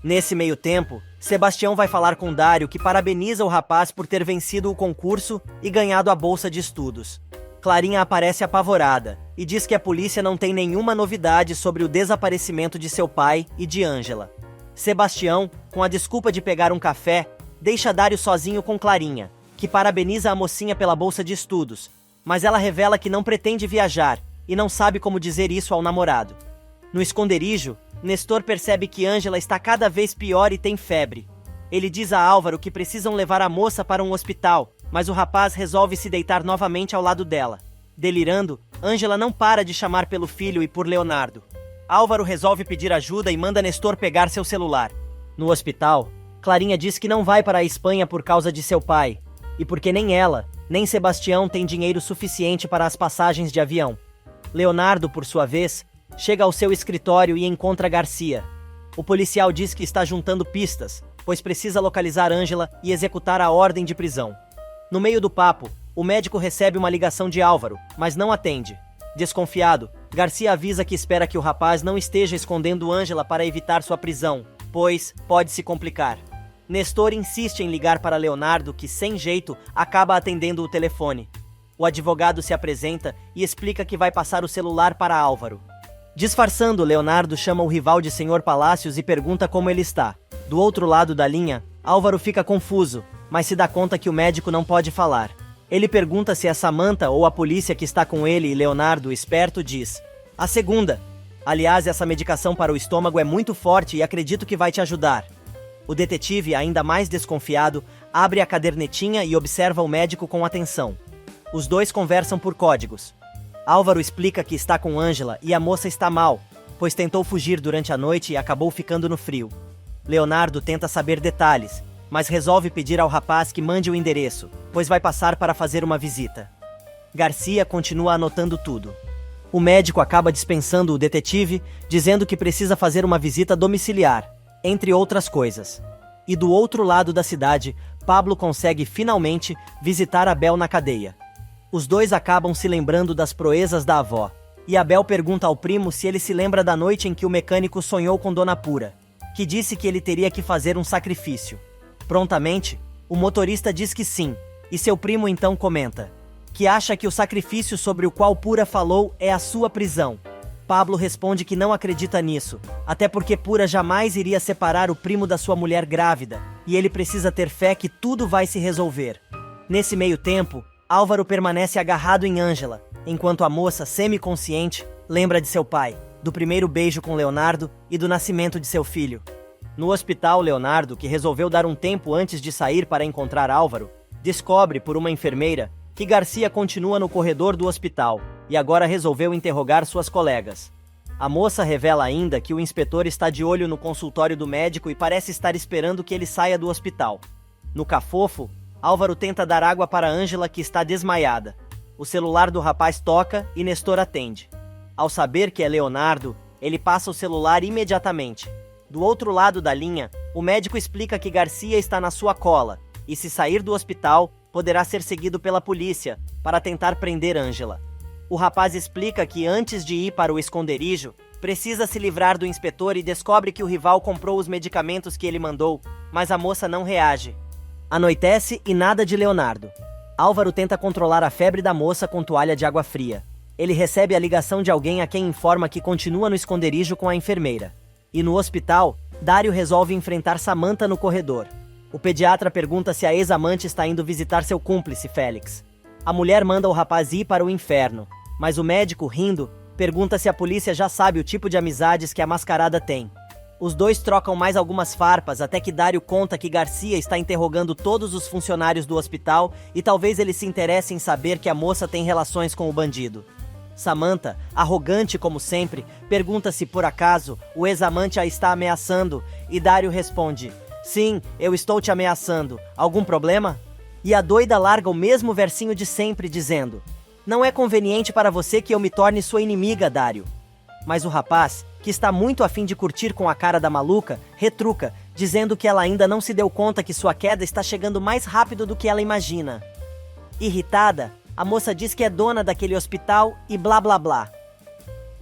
Nesse meio tempo, Sebastião vai falar com Dário, que parabeniza o rapaz por ter vencido o concurso e ganhado a bolsa de estudos. Clarinha aparece apavorada e diz que a polícia não tem nenhuma novidade sobre o desaparecimento de seu pai e de Ângela. Sebastião, com a desculpa de pegar um café, deixa Dário sozinho com Clarinha, que parabeniza a mocinha pela bolsa de estudos, mas ela revela que não pretende viajar e não sabe como dizer isso ao namorado. No esconderijo, Nestor percebe que Ângela está cada vez pior e tem febre. Ele diz a Álvaro que precisam levar a moça para um hospital, mas o rapaz resolve se deitar novamente ao lado dela. Delirando, Ângela não para de chamar pelo filho e por Leonardo. Álvaro resolve pedir ajuda e manda Nestor pegar seu celular. No hospital, Clarinha diz que não vai para a Espanha por causa de seu pai, e porque nem ela, nem Sebastião têm dinheiro suficiente para as passagens de avião. Leonardo, por sua vez, chega ao seu escritório e encontra Garcia. O policial diz que está juntando pistas, pois precisa localizar Ângela e executar a ordem de prisão. No meio do papo, o médico recebe uma ligação de Álvaro, mas não atende. Desconfiado, Garcia avisa que espera que o rapaz não esteja escondendo Ângela para evitar sua prisão, pois pode se complicar. Nestor insiste em ligar para Leonardo, que, sem jeito, acaba atendendo o telefone. O advogado se apresenta e explica que vai passar o celular para Álvaro. Disfarçando, Leonardo chama o rival de Sr. Palácios e pergunta como ele está. Do outro lado da linha, Álvaro fica confuso, mas se dá conta que o médico não pode falar. Ele pergunta se é Samantha ou a polícia que está com ele e Leonardo, esperto, diz: "A segunda. Aliás, essa medicação para o estômago é muito forte e acredito que vai te ajudar." O detetive, ainda mais desconfiado, abre a cadernetinha e observa o médico com atenção. Os dois conversam por códigos. Álvaro explica que está com Ângela e a moça está mal, pois tentou fugir durante a noite e acabou ficando no frio. Leonardo tenta saber detalhes, mas resolve pedir ao rapaz que mande o endereço, pois vai passar para fazer uma visita. Garcia continua anotando tudo. O médico acaba dispensando o detetive, dizendo que precisa fazer uma visita domiciliar, entre outras coisas. E do outro lado da cidade, Pablo consegue finalmente visitar Abel na cadeia. Os dois acabam se lembrando das proezas da avó, e Abel pergunta ao primo se ele se lembra da noite em que o mecânico sonhou com Dona Pura, que disse que ele teria que fazer um sacrifício. Prontamente, o motorista diz que sim, e seu primo então comenta que acha que o sacrifício sobre o qual Pura falou é a sua prisão. Pablo responde que não acredita nisso, até porque Pura jamais iria separar o primo da sua mulher grávida, e ele precisa ter fé que tudo vai se resolver. Nesse meio tempo, Álvaro permanece agarrado em Ângela, enquanto a moça, semi-consciente, lembra de seu pai, do primeiro beijo com Leonardo e do nascimento de seu filho. No hospital, Leonardo, que resolveu dar um tempo antes de sair para encontrar Álvaro, descobre por uma enfermeira que Garcia continua no corredor do hospital e agora resolveu interrogar suas colegas. A moça revela ainda que o inspetor está de olho no consultório do médico e parece estar esperando que ele saia do hospital. No cafofo, Álvaro tenta dar água para Ângela, que está desmaiada. O celular do rapaz toca e Nestor atende. Ao saber que é Leonardo, ele passa o celular imediatamente. Do outro lado da linha, o médico explica que Garcia está na sua cola e, se sair do hospital, poderá ser seguido pela polícia para tentar prender Ângela. O rapaz explica que antes de ir para o esconderijo, precisa se livrar do inspetor e descobre que o rival comprou os medicamentos que ele mandou, mas a moça não reage. Anoitece e nada de Leonardo. Álvaro tenta controlar a febre da moça com toalha de água fria. Ele recebe a ligação de alguém a quem informa que continua no esconderijo com a enfermeira. E no hospital, Dário resolve enfrentar Samantha no corredor. O pediatra pergunta se a ex-amante está indo visitar seu cúmplice, Félix. A mulher manda o rapaz ir para o inferno, mas o médico, rindo, pergunta se a polícia já sabe o tipo de amizades que a mascarada tem. Os dois trocam mais algumas farpas até que Dário conta que Garcia está interrogando todos os funcionários do hospital e talvez ele se interesse em saber que a moça tem relações com o bandido. Samantha, arrogante como sempre, pergunta se por acaso o ex-amante a está ameaçando e Dário responde: "Sim, eu estou te ameaçando. Algum problema?" E a doida larga o mesmo versinho de sempre, dizendo: "Não é conveniente para você que eu me torne sua inimiga, Dário." Mas o rapaz, que está muito afim de curtir com a cara da maluca, retruca, dizendo que ela ainda não se deu conta que sua queda está chegando mais rápido do que ela imagina. Irritada, a moça diz que é dona daquele hospital e blá blá blá.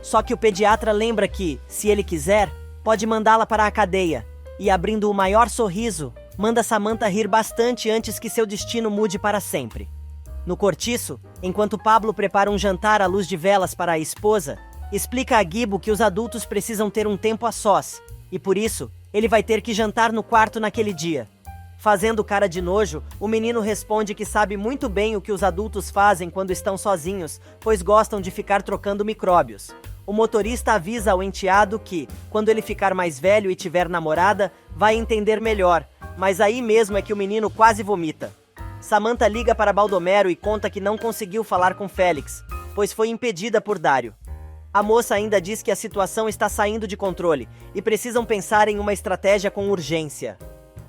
Só que o pediatra lembra que, se ele quiser, pode mandá-la para a cadeia, e abrindo o maior sorriso, manda Samantha rir bastante antes que seu destino mude para sempre. No cortiço, enquanto Pablo prepara um jantar à luz de velas para a esposa, explica a Guibo que os adultos precisam ter um tempo a sós, e por isso, ele vai ter que jantar no quarto naquele dia. Fazendo cara de nojo, o menino responde que sabe muito bem o que os adultos fazem quando estão sozinhos, pois gostam de ficar trocando micróbios. O motorista avisa ao enteado que, quando ele ficar mais velho e tiver namorada, vai entender melhor, mas aí mesmo é que o menino quase vomita. Samantha liga para Baldomero e conta que não conseguiu falar com Félix, pois foi impedida por Dário. A moça ainda diz que a situação está saindo de controle e precisam pensar em uma estratégia com urgência.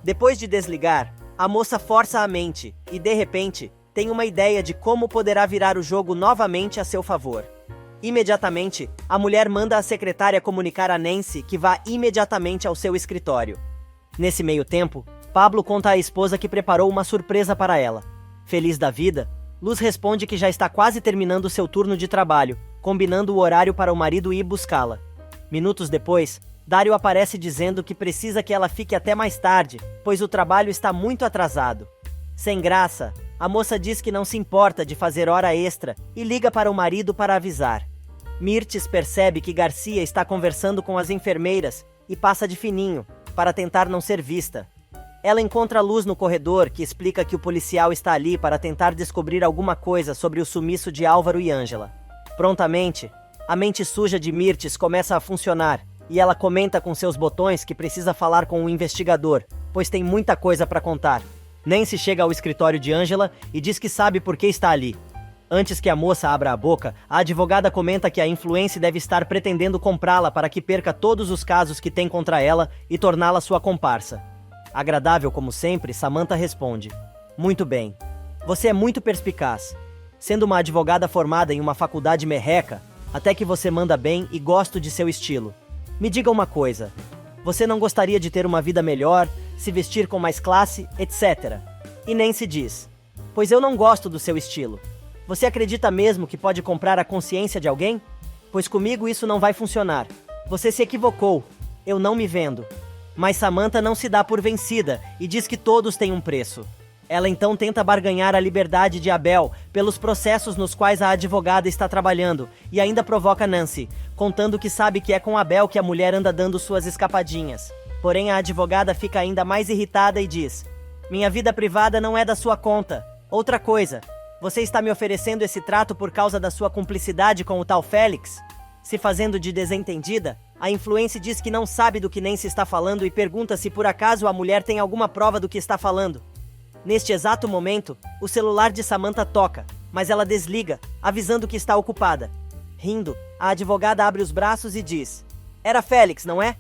Depois de desligar, a moça força a mente e, de repente, tem uma ideia de como poderá virar o jogo novamente a seu favor. Imediatamente, a mulher manda a secretária comunicar a Nancy que vá imediatamente ao seu escritório. Nesse meio tempo, Pablo conta à esposa que preparou uma surpresa para ela. Feliz da vida, Luz responde que já está quase terminando seu turno de trabalho, combinando o horário para o marido ir buscá-la. Minutos depois, Dário aparece dizendo que precisa que ela fique até mais tarde, pois o trabalho está muito atrasado. Sem graça, a moça diz que não se importa de fazer hora extra e liga para o marido para avisar. Mirtes percebe que Garcia está conversando com as enfermeiras e passa de fininho, para tentar não ser vista. Ela encontra Luz no corredor, que explica que o policial está ali para tentar descobrir alguma coisa sobre o sumiço de Álvaro e Ângela. Prontamente, a mente suja de Mirtes começa a funcionar, e ela comenta com seus botões que precisa falar com o investigador, pois tem muita coisa para contar. Nancy chega ao escritório de Ângela e diz que sabe por que está ali. Antes que a moça abra a boca, a advogada comenta que a influência deve estar pretendendo comprá-la para que perca todos os casos que tem contra ela e torná-la sua comparsa. Agradável como sempre, Samantha responde: "Muito bem. Você é muito perspicaz. sendo uma advogada formada em uma faculdade merreca, até que você manda bem e gosto de seu estilo. Me diga uma coisa, você não gostaria de ter uma vida melhor, se vestir com mais classe, etc. E Nancy diz, pois eu não gosto do seu estilo. Você acredita mesmo que pode comprar a consciência de alguém? Pois comigo isso não vai funcionar. Você se equivocou. Eu não me vendo. Mas Samantha não se dá por vencida e diz que todos têm um preço. Ela então tenta barganhar a liberdade de Abel pelos processos nos quais a advogada está trabalhando e ainda provoca Nancy, contando que sabe que é com Abel que a mulher anda dando suas escapadinhas. Porém, a advogada fica ainda mais irritada e diz, minha vida privada não é da sua conta. Outra coisa, você está me oferecendo esse trato por causa da sua cumplicidade com o tal Félix? Se fazendo de desentendida, a influência diz que não sabe do que Nancy está falando e pergunta se por acaso a mulher tem alguma prova do que está falando. Neste exato momento, o celular de Samantha toca, mas ela desliga, avisando que está ocupada. Rindo, a advogada abre os braços e diz, era Félix, não é?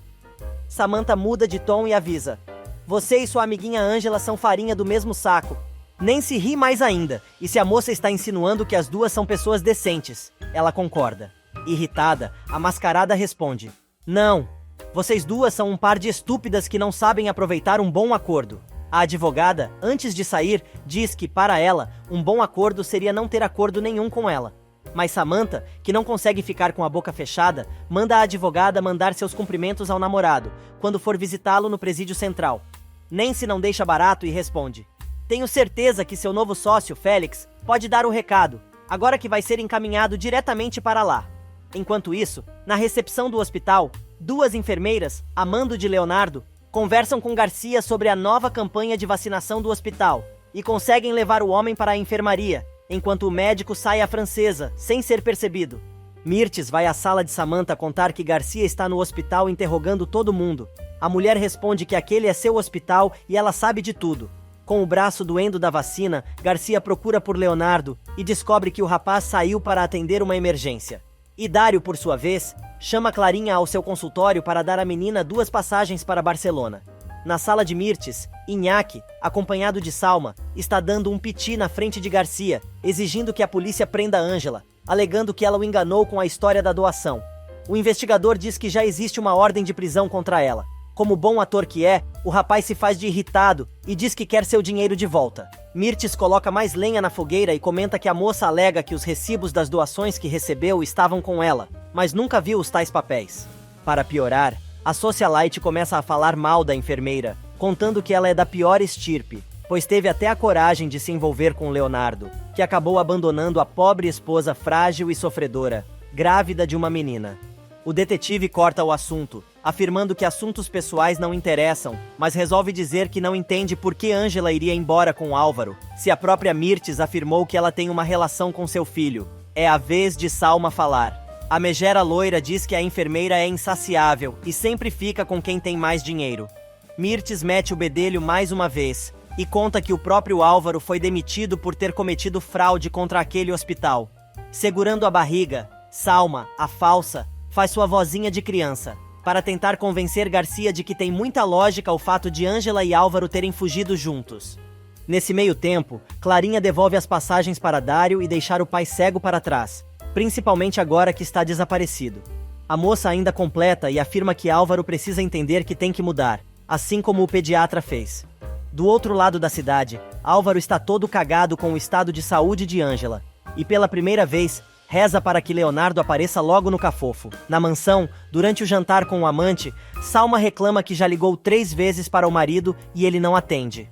Samantha muda de tom e avisa, você e sua amiguinha Angela são farinha do mesmo saco. Nancy ri mais ainda, e se a moça está insinuando que as duas são pessoas decentes, ela concorda. Irritada, a mascarada responde, não, vocês duas são um par de estúpidas que não sabem aproveitar um bom acordo. A advogada, antes de sair, diz que, para ela, um bom acordo seria não ter acordo nenhum com ela. Mas Samantha, que não consegue ficar com a boca fechada, manda a advogada mandar seus cumprimentos ao namorado, quando for visitá-lo no presídio central. Nancy não deixa barato e responde, tenho certeza que seu novo sócio, Félix, pode dar o recado, agora que vai ser encaminhado diretamente para lá. Enquanto isso, na recepção do hospital, duas enfermeiras, a mando de Leonardo, conversam com Garcia sobre a nova campanha de vacinação do hospital e conseguem levar o homem para a enfermaria, enquanto o médico sai à francesa, sem ser percebido. Mirtes vai à sala de Samantha contar que Garcia está no hospital interrogando todo mundo. A mulher responde que aquele é seu hospital e ela sabe de tudo. Com o braço doendo da vacina, Garcia procura por Leonardo e descobre que o rapaz saiu para atender uma emergência. E Dário, por sua vez, chama Clarinha ao seu consultório para dar à menina 2 passagens para Barcelona. Na sala de Mirtes, Iñaki, acompanhado de Salma, está dando um piti na frente de Garcia, exigindo que a polícia prenda Angela, alegando que ela o enganou com a história da doação. O investigador diz que já existe uma ordem de prisão contra ela. Como bom ator que é, o rapaz se faz de irritado e diz que quer seu dinheiro de volta. Mirtes coloca mais lenha na fogueira e comenta que a moça alega que os recibos das doações que recebeu estavam com ela, mas nunca viu os tais papéis. Para piorar, a socialite começa a falar mal da enfermeira, contando que ela é da pior estirpe, pois teve até a coragem de se envolver com Leonardo, que acabou abandonando a pobre esposa frágil e sofredora, grávida de uma menina. O detetive corta o assunto, afirmando que assuntos pessoais não interessam, mas resolve dizer que não entende por que Angela iria embora com Álvaro, se a própria Mirtes afirmou que ela tem uma relação com seu filho. É a vez de Salma falar. A megera loira diz que a enfermeira é insaciável e sempre fica com quem tem mais dinheiro. Mirtes mete o bedelho mais uma vez e conta que o próprio Álvaro foi demitido por ter cometido fraude contra aquele hospital. Segurando a barriga, Salma, a falsa, faz sua vozinha de criança, para tentar convencer Garcia de que tem muita lógica o fato de Angela e Álvaro terem fugido juntos. Nesse meio tempo, Clarinha devolve as passagens para Dário e deixar o pai cego para trás, principalmente agora que está desaparecido. A moça ainda completa e afirma que Álvaro precisa entender que tem que mudar, assim como o pediatra fez. Do outro lado da cidade, Álvaro está todo cagado com o estado de saúde de Angela, e pela primeira vez, reza para que Leonardo apareça logo no cafofo. Na mansão, durante o jantar com o amante, Salma reclama que já ligou 3 vezes para o marido e ele não atende.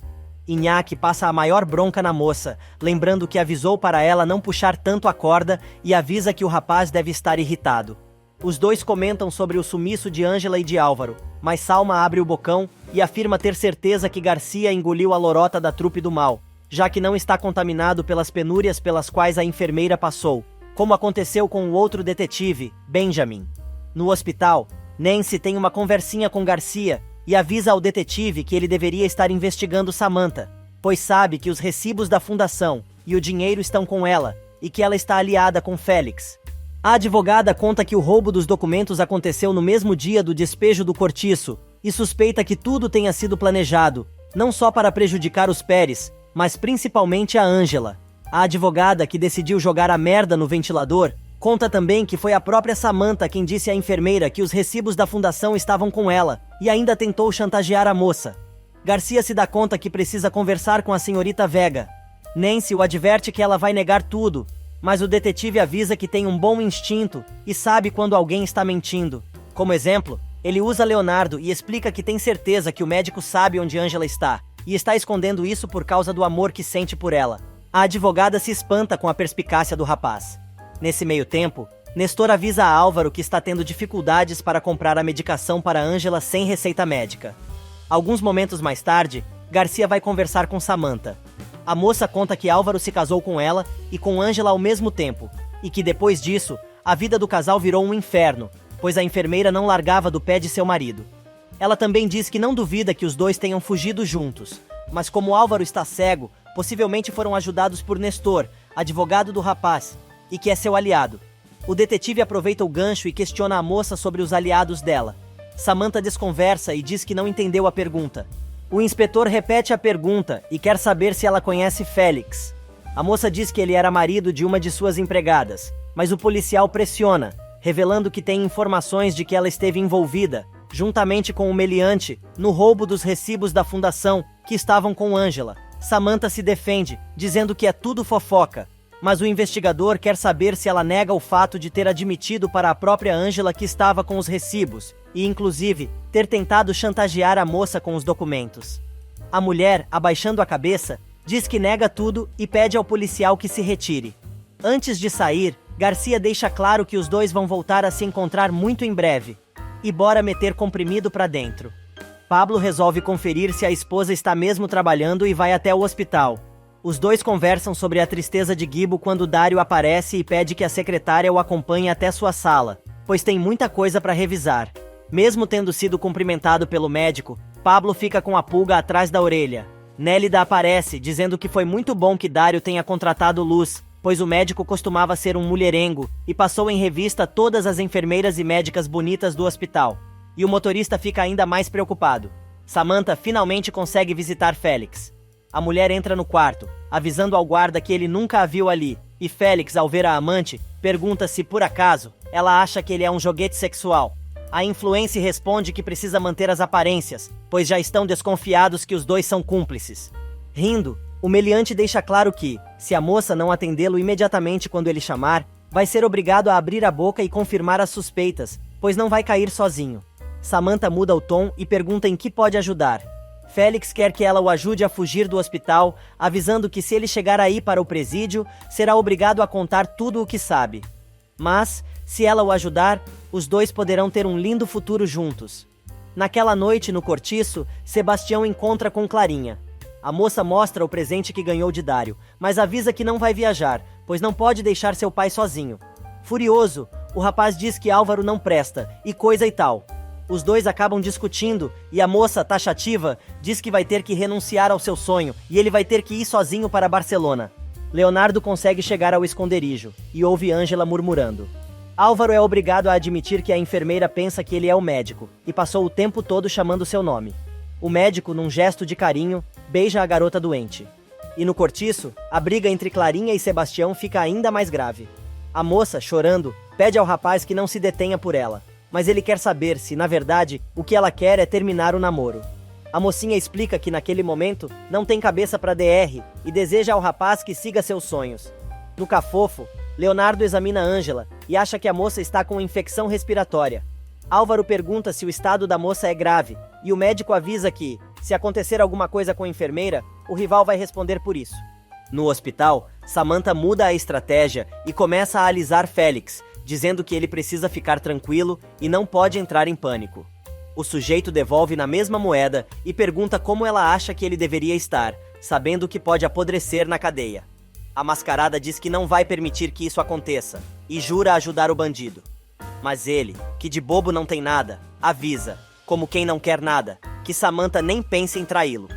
Iñaki passa a maior bronca na moça, lembrando que avisou para ela não puxar tanto a corda e avisa que o rapaz deve estar irritado. Os dois comentam sobre o sumiço de Angela e de Álvaro, mas Salma abre o bocão e afirma ter certeza que Garcia engoliu a lorota da trupe do mal, já que não está contaminado pelas penúrias pelas quais a enfermeira passou, como aconteceu com o outro detetive, Benjamin. No hospital, Nancy tem uma conversinha com Garcia e avisa ao detetive que ele deveria estar investigando Samantha, pois sabe que os recibos da fundação e o dinheiro estão com ela e que ela está aliada com Félix. A advogada conta que o roubo dos documentos aconteceu no mesmo dia do despejo do cortiço e suspeita que tudo tenha sido planejado, não só para prejudicar os Pérez, mas principalmente a Angela. A advogada, que decidiu jogar a merda no ventilador, conta também que foi a própria Samantha quem disse à enfermeira que os recibos da fundação estavam com ela e ainda tentou chantagear a moça. Garcia se dá conta que precisa conversar com a senhorita Vega. Nancy o adverte que ela vai negar tudo, mas o detetive avisa que tem um bom instinto e sabe quando alguém está mentindo. Como exemplo, ele usa Leonardo e explica que tem certeza que o médico sabe onde Angela está e está escondendo isso por causa do amor que sente por ela. A advogada se espanta com a perspicácia do rapaz. Nesse meio tempo, Nestor avisa a Álvaro que está tendo dificuldades para comprar a medicação para Angela sem receita médica. Alguns momentos mais tarde, Garcia vai conversar com Samantha. A moça conta que Álvaro se casou com ela e com Angela ao mesmo tempo, e que depois disso, a vida do casal virou um inferno, pois a enfermeira não largava do pé de seu marido. Ela também diz que não duvida que os dois tenham fugido juntos, mas como Álvaro está cego, possivelmente foram ajudados por Nestor, advogado do rapaz, e que é seu aliado. O detetive aproveita o gancho e questiona a moça sobre os aliados dela. Samantha desconversa e diz que não entendeu a pergunta. O inspetor repete a pergunta e quer saber se ela conhece Félix. A moça diz que ele era marido de uma de suas empregadas, mas o policial pressiona, revelando que tem informações de que ela esteve envolvida, juntamente com o meliante, no roubo dos recibos da fundação que estavam com Angela. Samantha se defende, dizendo que é tudo fofoca, mas o investigador quer saber se ela nega o fato de ter admitido para a própria Angela que estava com os recibos e, inclusive, ter tentado chantagear a moça com os documentos. A mulher, abaixando a cabeça, diz que nega tudo e pede ao policial que se retire. Antes de sair, Garcia deixa claro que os dois vão voltar a se encontrar muito em breve. E bora meter comprimido pra dentro. Pablo resolve conferir se a esposa está mesmo trabalhando e vai até o hospital. Os dois conversam sobre a tristeza de Gibo quando Dário aparece e pede que a secretária o acompanhe até sua sala, pois tem muita coisa para revisar. Mesmo tendo sido cumprimentado pelo médico, Pablo fica com a pulga atrás da orelha. Nélida aparece, dizendo que foi muito bom que Dário tenha contratado Luz, pois o médico costumava ser um mulherengo, e passou em revista todas as enfermeiras e médicas bonitas do hospital. E o motorista fica ainda mais preocupado. Samantha finalmente consegue visitar Félix. A mulher entra no quarto, avisando ao guarda que ele nunca a viu ali, e Félix, ao ver a amante, pergunta se, por acaso, ela acha que ele é um joguete sexual. A influencer responde que precisa manter as aparências, pois já estão desconfiados que os dois são cúmplices. Rindo, o meliante deixa claro que, se a moça não atendê-lo imediatamente quando ele chamar, vai ser obrigado a abrir a boca e confirmar as suspeitas, pois não vai cair sozinho. Samantha muda o tom e pergunta em que pode ajudar. Félix quer que ela o ajude a fugir do hospital, avisando que se ele chegar aí para o presídio, será obrigado a contar tudo o que sabe. Mas, se ela o ajudar, os dois poderão ter um lindo futuro juntos. Naquela noite, no cortiço, Sebastião encontra com Clarinha. A moça mostra o presente que ganhou de Dário, mas avisa que não vai viajar, pois não pode deixar seu pai sozinho. Furioso, o rapaz diz que Álvaro não presta, e coisa e tal. Os dois acabam discutindo, e a moça, taxativa, diz que vai ter que renunciar ao seu sonho, e ele vai ter que ir sozinho para Barcelona. Leonardo consegue chegar ao esconderijo, e ouve Ângela murmurando. Álvaro é obrigado a admitir que a enfermeira pensa que ele é o médico, e passou o tempo todo chamando seu nome. O médico, num gesto de carinho, beija a garota doente. E no cortiço, a briga entre Clarinha e Sebastião fica ainda mais grave. A moça, chorando, pede ao rapaz que não se detenha por ela, mas ele quer saber se, na verdade, o que ela quer é terminar o namoro. A mocinha explica que naquele momento não tem cabeça para DR e deseja ao rapaz que siga seus sonhos. No cafofo, Leonardo examina Ângela e acha que a moça está com infecção respiratória. Álvaro pergunta se o estado da moça é grave e o médico avisa que, se acontecer alguma coisa com a enfermeira, o rival vai responder por isso. No hospital, Samantha muda a estratégia e começa a alisar Félix, dizendo que ele precisa ficar tranquilo e não pode entrar em pânico. O sujeito devolve na mesma moeda e pergunta como ela acha que ele deveria estar, sabendo que pode apodrecer na cadeia. A mascarada diz que não vai permitir que isso aconteça e jura ajudar o bandido. Mas ele, que de bobo não tem nada, avisa, como quem não quer nada, que Samantha nem pensa em traí-lo.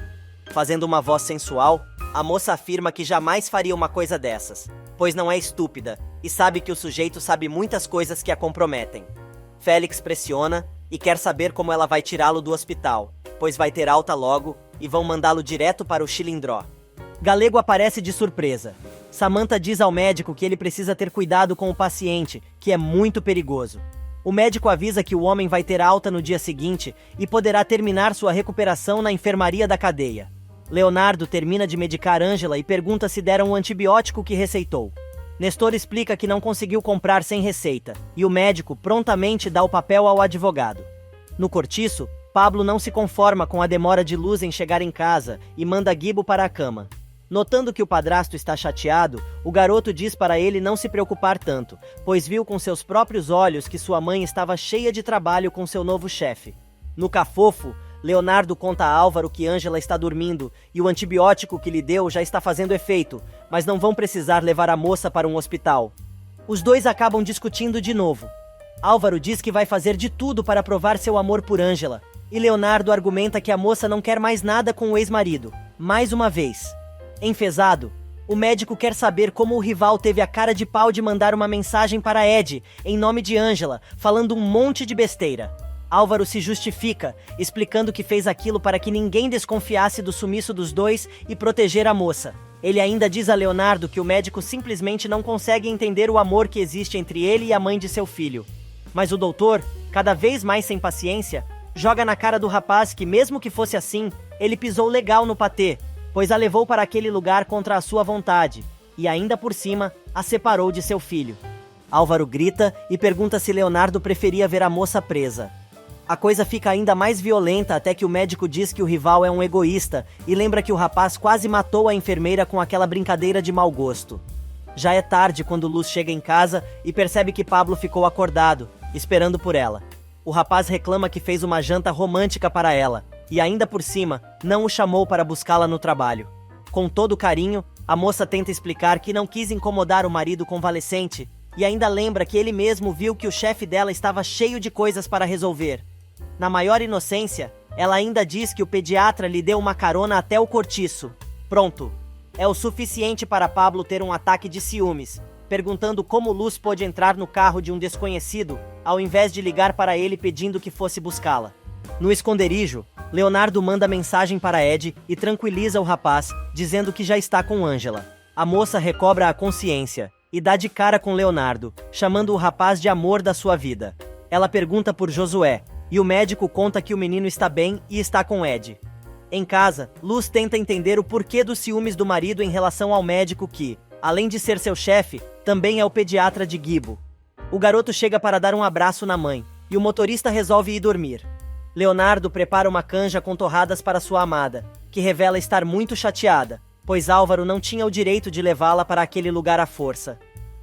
Fazendo uma voz sensual, a moça afirma que jamais faria uma coisa dessas, pois não é estúpida e sabe que o sujeito sabe muitas coisas que a comprometem. Félix pressiona e quer saber como ela vai tirá-lo do hospital, pois vai ter alta logo e vão mandá-lo direto para o Chilindró. Galego aparece de surpresa. Samantha diz ao médico que ele precisa ter cuidado com o paciente, que é muito perigoso. O médico avisa que o homem vai ter alta no dia seguinte e poderá terminar sua recuperação na enfermaria da cadeia. Leonardo termina de medicar Ângela e pergunta se deram o antibiótico que receitou. Nestor explica que não conseguiu comprar sem receita, e o médico prontamente dá o papel ao advogado. No cortiço, Pablo não se conforma com a demora de Luz em chegar em casa e manda Guibo para a cama. Notando que o padrasto está chateado, o garoto diz para ele não se preocupar tanto, pois viu com seus próprios olhos que sua mãe estava cheia de trabalho com seu novo chefe. No cafofo, Leonardo conta a Álvaro que Ângela está dormindo e o antibiótico que lhe deu já está fazendo efeito, mas não vão precisar levar a moça para um hospital. Os dois acabam discutindo de novo. Álvaro diz que vai fazer de tudo para provar seu amor por Ângela, e Leonardo argumenta que a moça não quer mais nada com o ex-marido, mais uma vez. Enfesado, o médico quer saber como o rival teve a cara de pau de mandar uma mensagem para Ed, em nome de Ângela, falando um monte de besteira. Álvaro se justifica, explicando que fez aquilo para que ninguém desconfiasse do sumiço dos dois e proteger a moça. Ele ainda diz a Leonardo que o médico simplesmente não consegue entender o amor que existe entre ele e a mãe de seu filho. Mas o doutor, cada vez mais sem paciência, joga na cara do rapaz que, mesmo que fosse assim, ele pisou legal no patê, pois a levou para aquele lugar contra a sua vontade, e ainda por cima, a separou de seu filho. Álvaro grita e pergunta se Leonardo preferia ver a moça presa. A coisa fica ainda mais violenta até que o médico diz que o rival é um egoísta e lembra que o rapaz quase matou a enfermeira com aquela brincadeira de mau gosto. Já é tarde quando Luz chega em casa e percebe que Pablo ficou acordado, esperando por ela. O rapaz reclama que fez uma janta romântica para ela, e ainda por cima, não o chamou para buscá-la no trabalho. Com todo carinho, a moça tenta explicar que não quis incomodar o marido convalescente, e ainda lembra que ele mesmo viu que o chefe dela estava cheio de coisas para resolver. Na maior inocência, ela ainda diz que o pediatra lhe deu uma carona até o cortiço. Pronto. É o suficiente para Pablo ter um ataque de ciúmes, perguntando como Luz pôde entrar no carro de um desconhecido, ao invés de ligar para ele pedindo que fosse buscá-la. No esconderijo, Leonardo manda mensagem para Ed e tranquiliza o rapaz, dizendo que já está com Ângela. A moça recobra a consciência e dá de cara com Leonardo, chamando o rapaz de amor da sua vida. Ela pergunta por Josué, e o médico conta que o menino está bem e está com Ed. Em casa, Luz tenta entender o porquê dos ciúmes do marido em relação ao médico que, além de ser seu chefe, também é o pediatra de Guibo. O garoto chega para dar um abraço na mãe, e o motorista resolve ir dormir. Leonardo prepara uma canja com torradas para sua amada, que revela estar muito chateada, pois Álvaro não tinha o direito de levá-la para aquele lugar à força.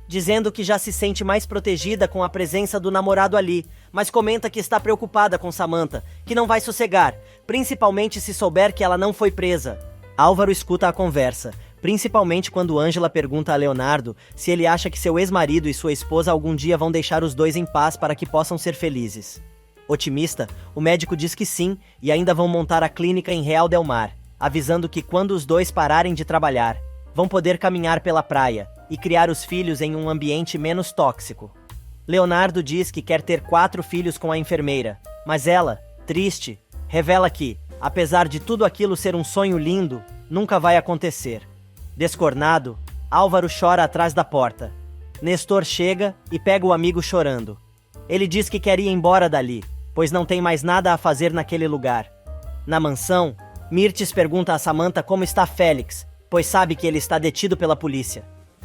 Dizendo que já se sente mais protegida com a presença do namorado ali, mas comenta que está preocupada com Samantha, que não vai sossegar, principalmente se souber que ela não foi presa. Álvaro escuta a conversa, principalmente quando Ângela pergunta a Leonardo se ele acha que seu ex-marido e sua esposa algum dia vão deixar os dois em paz para que possam ser felizes. Otimista, o médico diz que sim e ainda vão montar a clínica em Real del Mar, avisando que quando os dois pararem de trabalhar, vão poder caminhar pela praia e criar os filhos em um ambiente menos tóxico. Leonardo diz que quer ter 4 filhos com a enfermeira, mas ela, triste, revela que, apesar de tudo aquilo ser um sonho lindo, nunca vai acontecer. Descornado, Álvaro chora atrás da porta. Nestor chega e pega o amigo chorando. Ele diz que quer ir embora dali, pois não tem mais nada a fazer naquele lugar. Na mansão, Mirtes pergunta a Samantha como está Félix, pois sabe que ele está detido pela polícia.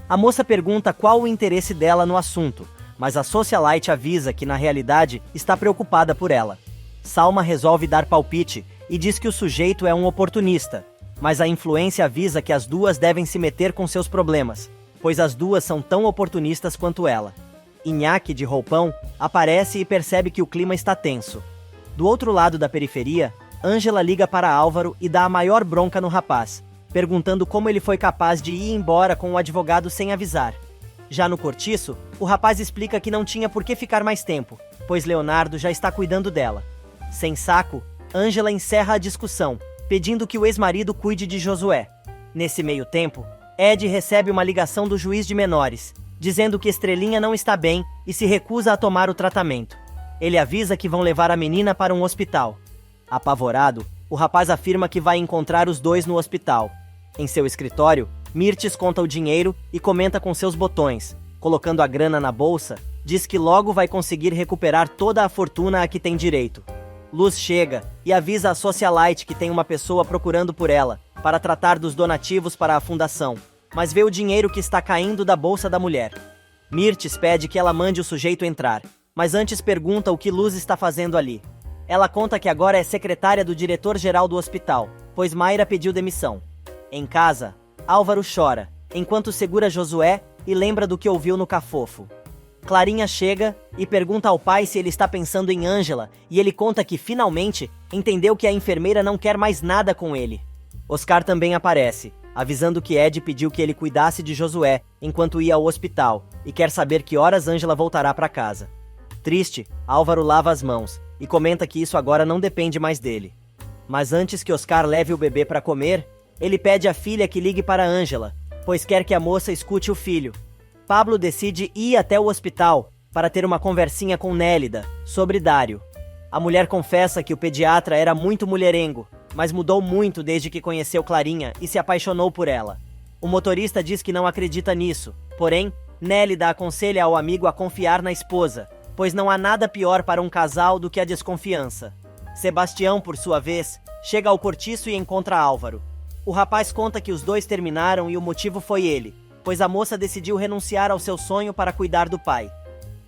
A moça pergunta qual o interesse dela no assunto, mas a socialite avisa que na realidade está preocupada por ela. Salma resolve dar palpite e diz que o sujeito é um oportunista, mas a influência avisa que as duas devem se meter com seus problemas, pois as duas são tão oportunistas quanto ela. Inhaque, de roupão, aparece e percebe que o clima está tenso. Do outro lado da periferia, Ângela liga para Álvaro e dá a maior bronca no rapaz, perguntando como ele foi capaz de ir embora com o advogado sem avisar. Já no cortiço, o rapaz explica que não tinha por que ficar mais tempo, pois Leonardo já está cuidando dela. Sem saco, Ângela encerra a discussão, pedindo que o ex-marido cuide de Josué. Nesse meio tempo, Ed recebe uma ligação do juiz de menores, dizendo que Estrelinha não está bem e se recusa a tomar o tratamento. Ele avisa que vão levar a menina para um hospital. Apavorado, o rapaz afirma que vai encontrar os dois no hospital. Em seu escritório, Mirtes conta o dinheiro e comenta com seus botões. Colocando a grana na bolsa, diz que logo vai conseguir recuperar toda a fortuna a que tem direito. Luz chega e avisa a socialite que tem uma pessoa procurando por ela, para tratar dos donativos para a fundação, mas vê o dinheiro que está caindo da bolsa da mulher. Mirtes pede que ela mande o sujeito entrar, mas antes pergunta o que Luz está fazendo ali. Ela conta que agora é secretária do diretor-geral do hospital, pois Mayra pediu demissão. Em casa, Álvaro chora, enquanto segura Josué e lembra do que ouviu no cafofo. Clarinha chega e pergunta ao pai se ele está pensando em Ângela, e ele conta que, finalmente, entendeu que a enfermeira não quer mais nada com ele. Oscar também aparece, avisando que Ed pediu que ele cuidasse de Josué enquanto ia ao hospital, e quer saber que horas Ângela voltará para casa. Triste, Álvaro lava as mãos, e comenta que isso agora não depende mais dele. Mas antes que Oscar leve o bebê para comer, ele pede à filha que ligue para Ângela, pois quer que a moça escute o filho. Pablo decide ir até o hospital para ter uma conversinha com Nélida sobre Dário. A mulher confessa que o pediatra era muito mulherengo, mas mudou muito desde que conheceu Clarinha e se apaixonou por ela. O motorista diz que não acredita nisso, porém, Nélida aconselha ao amigo a confiar na esposa, pois não há nada pior para um casal do que a desconfiança. Sebastião, por sua vez, chega ao cortiço e encontra Álvaro. O rapaz conta que os dois terminaram e o motivo foi ele, pois a moça decidiu renunciar ao seu sonho para cuidar do pai.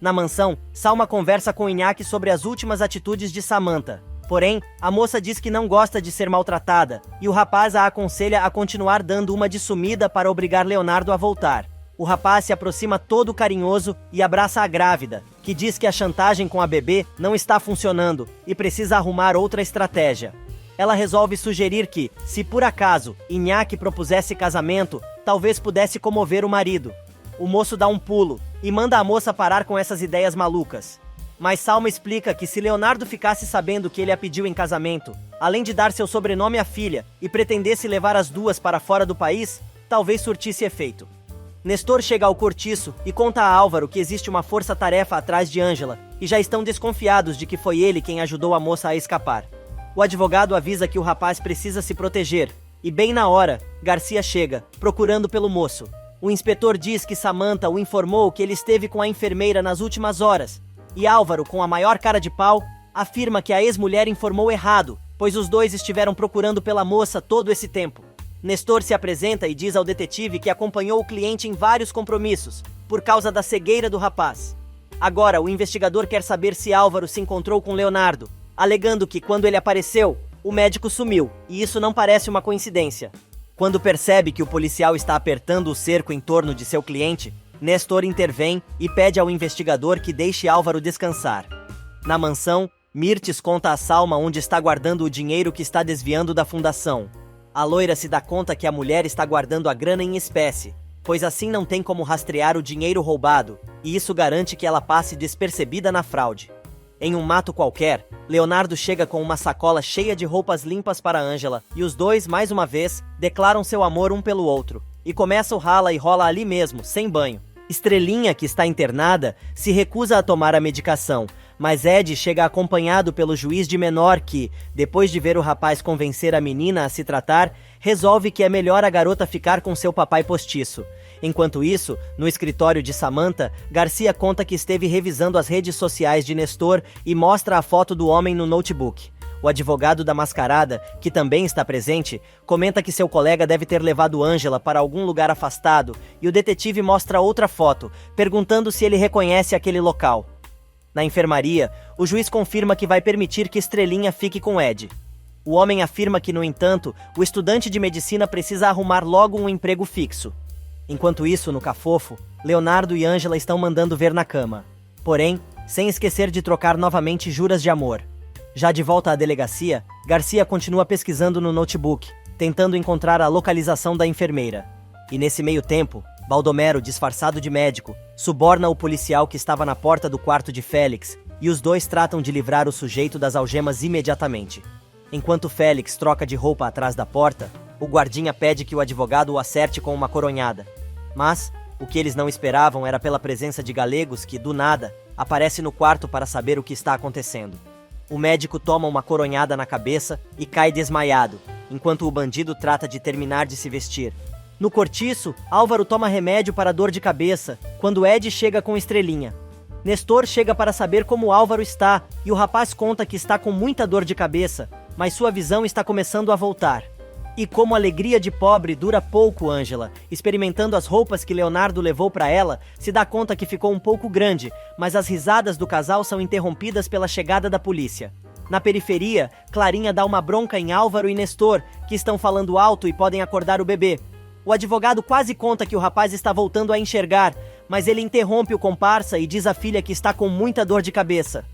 Na mansão, Salma conversa com Inhaque sobre as últimas atitudes de Samantha. Porém, a moça diz que não gosta de ser maltratada, e o rapaz a aconselha a continuar dando uma de sumida para obrigar Leonardo a voltar. O rapaz se aproxima todo carinhoso e abraça a grávida, que diz que a chantagem com a bebê não está funcionando e precisa arrumar outra estratégia. Ela resolve sugerir que, se por acaso Inhaque propusesse casamento, talvez pudesse comover o marido. O moço dá um pulo e manda a moça parar com essas ideias malucas. Mas Salma explica que se Leonardo ficasse sabendo que ele a pediu em casamento, além de dar seu sobrenome à filha e pretendesse levar as duas para fora do país, talvez surtisse efeito. Nestor chega ao cortiço e conta a Álvaro que existe uma força-tarefa atrás de Ângela e já estão desconfiados de que foi ele quem ajudou a moça a escapar. O advogado avisa que o rapaz precisa se proteger, e bem na hora, Garcia chega, procurando pelo moço. O inspetor diz que Samantha o informou que ele esteve com a enfermeira nas últimas horas, e Álvaro, com a maior cara de pau, afirma que a ex-mulher informou errado, pois os dois estiveram procurando pela moça todo esse tempo. Nestor se apresenta e diz ao detetive que acompanhou o cliente em vários compromissos, por causa da cegueira do rapaz. Agora, o investigador quer saber se Álvaro se encontrou com Leonardo, alegando que, quando ele apareceu, o médico sumiu, e isso não parece uma coincidência. Quando percebe que o policial está apertando o cerco em torno de seu cliente, Nestor intervém e pede ao investigador que deixe Álvaro descansar. Na mansão, Mirtes conta a Salma onde está guardando o dinheiro que está desviando da fundação. A loira se dá conta que a mulher está guardando a grana em espécie, pois assim não tem como rastrear o dinheiro roubado, e isso garante que ela passe despercebida na fraude. Em um mato qualquer, Leonardo chega com uma sacola cheia de roupas limpas para Ângela, e os dois, mais uma vez, declaram seu amor um pelo outro, e começa o rala e rola ali mesmo, sem banho. Estrelinha, que está internada, se recusa a tomar a medicação, mas Ed chega acompanhado pelo juiz de menor que, depois de ver o rapaz convencer a menina a se tratar, resolve que é melhor a garota ficar com seu papai postiço. Enquanto isso, no escritório de Samantha, Garcia conta que esteve revisando as redes sociais de Nestor e mostra a foto do homem no notebook. O advogado da mascarada, que também está presente, comenta que seu colega deve ter levado Ângela para algum lugar afastado e o detetive mostra outra foto, perguntando se ele reconhece aquele local. Na enfermaria, o juiz confirma que vai permitir que Estrelinha fique com Ed. O homem afirma que, no entanto, o estudante de medicina precisa arrumar logo um emprego fixo. Enquanto isso, no cafofo, Leonardo e Ângela estão mandando ver na cama. Porém, sem esquecer de trocar novamente juras de amor. Já de volta à delegacia, Garcia continua pesquisando no notebook, tentando encontrar a localização da enfermeira. E nesse meio tempo, Baldomero, disfarçado de médico, suborna o policial que estava na porta do quarto de Félix, e os dois tratam de livrar o sujeito das algemas imediatamente. Enquanto Félix troca de roupa atrás da porta, o guardinha pede que o advogado o acerte com uma coronhada. Mas, o que eles não esperavam era pela presença de Galegos que, do nada, aparece no quarto para saber o que está acontecendo. O médico toma uma coronhada na cabeça e cai desmaiado, enquanto o bandido trata de terminar de se vestir. No cortiço, Álvaro toma remédio para dor de cabeça, quando Ed chega com Estrelinha. Nestor chega para saber como Álvaro está, e o rapaz conta que está com muita dor de cabeça, mas sua visão está começando a voltar. E como alegria de pobre dura pouco, Ângela, experimentando as roupas que Leonardo levou para ela, se dá conta que ficou um pouco grande, mas as risadas do casal são interrompidas pela chegada da polícia. Na periferia, Clarinha dá uma bronca em Álvaro e Nestor, que estão falando alto e podem acordar o bebê. O advogado quase conta que o rapaz está voltando a enxergar, mas ele interrompe o comparsa e diz à filha que está com muita dor de cabeça.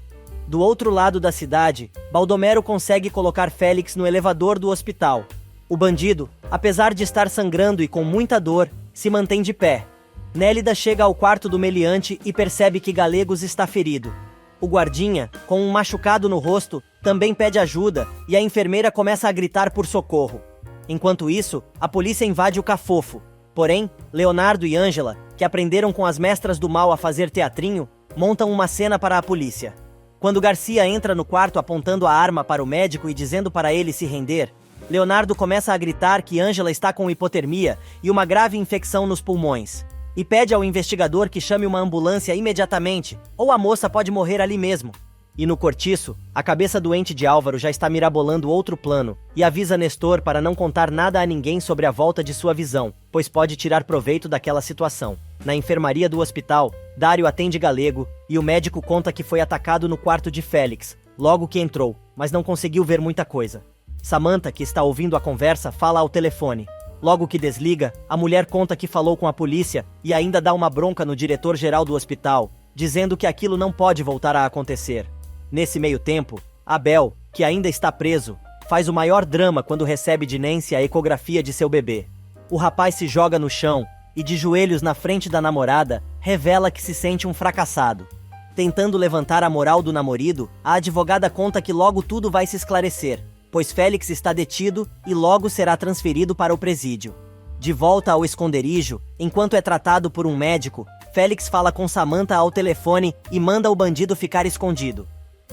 Do outro lado da cidade, Baldomero consegue colocar Félix no elevador do hospital. O bandido, apesar de estar sangrando e com muita dor, se mantém de pé. Nélida chega ao quarto do meliante e percebe que Galegos está ferido. O guardinha, com um machucado no rosto, também pede ajuda e a enfermeira começa a gritar por socorro. Enquanto isso, a polícia invade o Cafofo. Porém, Leonardo e Ângela, que aprenderam com as mestras do mal a fazer teatrinho, montam uma cena para a polícia. Quando Garcia entra no quarto apontando a arma para o médico e dizendo para ele se render, Leonardo começa a gritar que Ângela está com hipotermia e uma grave infecção nos pulmões. E pede ao investigador que chame uma ambulância imediatamente, ou a moça pode morrer ali mesmo. E no cortiço, a cabeça doente de Álvaro já está mirabolando outro plano, e avisa Nestor para não contar nada a ninguém sobre a volta de sua visão, pois pode tirar proveito daquela situação. Na enfermaria do hospital, Dário atende Galego, e o médico conta que foi atacado no quarto de Félix, logo que entrou, mas não conseguiu ver muita coisa. Samantha, que está ouvindo a conversa, fala ao telefone. Logo que desliga, a mulher conta que falou com a polícia e ainda dá uma bronca no diretor-geral do hospital, dizendo que aquilo não pode voltar a acontecer. Nesse meio tempo, Abel, que ainda está preso, faz o maior drama quando recebe de Nancy a ecografia de seu bebê. O rapaz se joga no chão e, de joelhos na frente da namorada, revela que se sente um fracassado. Tentando levantar a moral do namorado, a advogada conta que logo tudo vai se esclarecer, pois Félix está detido e logo será transferido para o presídio. De volta ao esconderijo, enquanto é tratado por um médico, Félix fala com Samantha ao telefone e manda o bandido ficar escondido.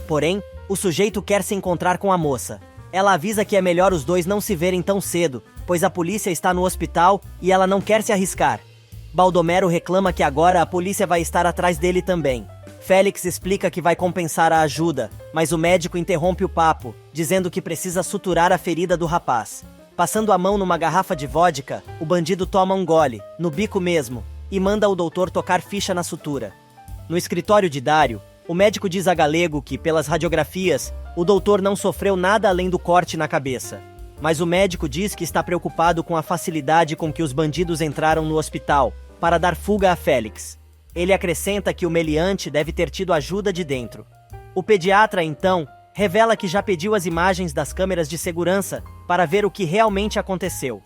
Porém, o sujeito quer se encontrar com a moça. Ela avisa que é melhor os dois não se verem tão cedo, pois a polícia está no hospital e ela não quer se arriscar. Baldomero reclama que agora a polícia vai estar atrás dele também. Félix explica que vai compensar a ajuda, mas o médico interrompe o papo, dizendo que precisa suturar a ferida do rapaz. Passando a mão numa garrafa de vodka, o bandido toma um gole, no bico mesmo, e manda o doutor tocar ficha na sutura. No escritório de Dário, o médico diz a Galego que, pelas radiografias, o doutor não sofreu nada além do corte na cabeça. Mas o médico diz que está preocupado com a facilidade com que os bandidos entraram no hospital, para dar fuga a Félix. Ele acrescenta que o meliante deve ter tido ajuda de dentro. O pediatra, então, revela que já pediu as imagens das câmeras de segurança para ver o que realmente aconteceu.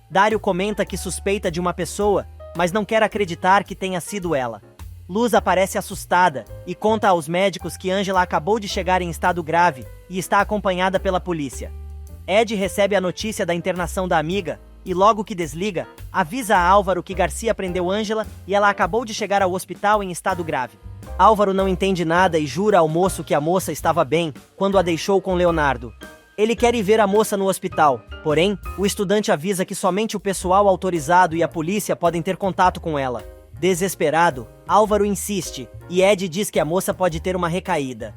Dário comenta que suspeita de uma pessoa, mas não quer acreditar que tenha sido ela. Luz aparece assustada e conta aos médicos que Ângela acabou de chegar em estado grave e está acompanhada pela polícia. Ed recebe a notícia da internação da amiga e, logo que desliga, avisa a Álvaro que Garcia prendeu Ângela e ela acabou de chegar ao hospital em estado grave. Álvaro não entende nada e jura ao moço que a moça estava bem quando a deixou com Leonardo. Ele quer ir ver a moça no hospital, porém, o estudante avisa que somente o pessoal autorizado e a polícia podem ter contato com ela. Desesperado, Álvaro insiste e Ed diz que a moça pode ter uma recaída.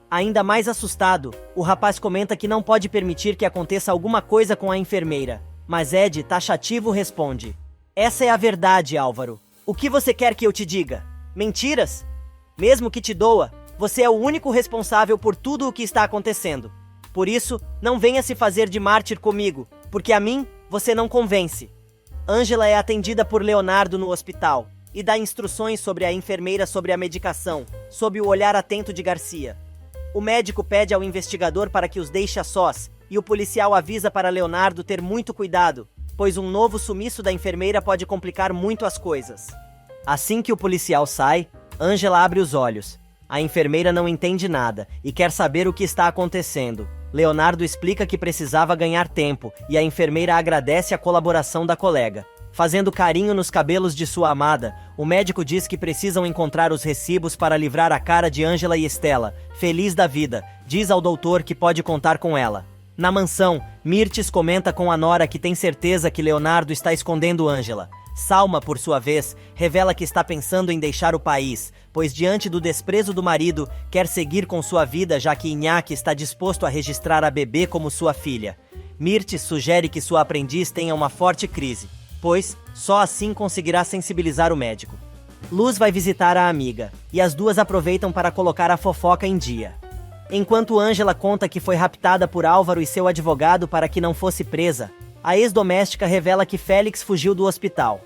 Ainda mais assustado, o rapaz comenta que não pode permitir que aconteça alguma coisa com a enfermeira. Mas Ed, taxativo, responde: "Essa é a verdade, Álvaro. O que você quer que eu te diga? Mentiras? Mesmo que te doa, você é o único responsável por tudo o que está acontecendo. Por isso, não venha se fazer de mártir comigo, porque a mim, você não convence." Ângela é atendida por Leonardo no hospital e dá instruções sobre a enfermeira sobre a medicação, sob o olhar atento de Garcia. O médico pede ao investigador para que os deixe a sós, e o policial avisa para Leonardo ter muito cuidado, pois um novo sumiço da enfermeira pode complicar muito as coisas. Assim que o policial sai, Ângela abre os olhos. A enfermeira não entende nada e quer saber o que está acontecendo. Leonardo explica que precisava ganhar tempo e a enfermeira agradece a colaboração da colega. Fazendo carinho nos cabelos de sua amada, o médico diz que precisam encontrar os recibos para livrar a cara de Ângela e Estela. Feliz da vida, diz ao doutor que pode contar com ela. Na mansão, Mirtes comenta com a nora que tem certeza que Leonardo está escondendo Ângela. Salma, por sua vez, revela que está pensando em deixar o país, pois diante do desprezo do marido, quer seguir com sua vida já que Iñaki está disposto a registrar a bebê como sua filha. Mirtes sugere que sua aprendiz tenha uma forte crise, pois só assim conseguirá sensibilizar o médico. Luz vai visitar a amiga, e as duas aproveitam para colocar a fofoca em dia. Enquanto Ângela conta que foi raptada por Álvaro e seu advogado para que não fosse presa, a ex-doméstica revela que Félix fugiu do hospital.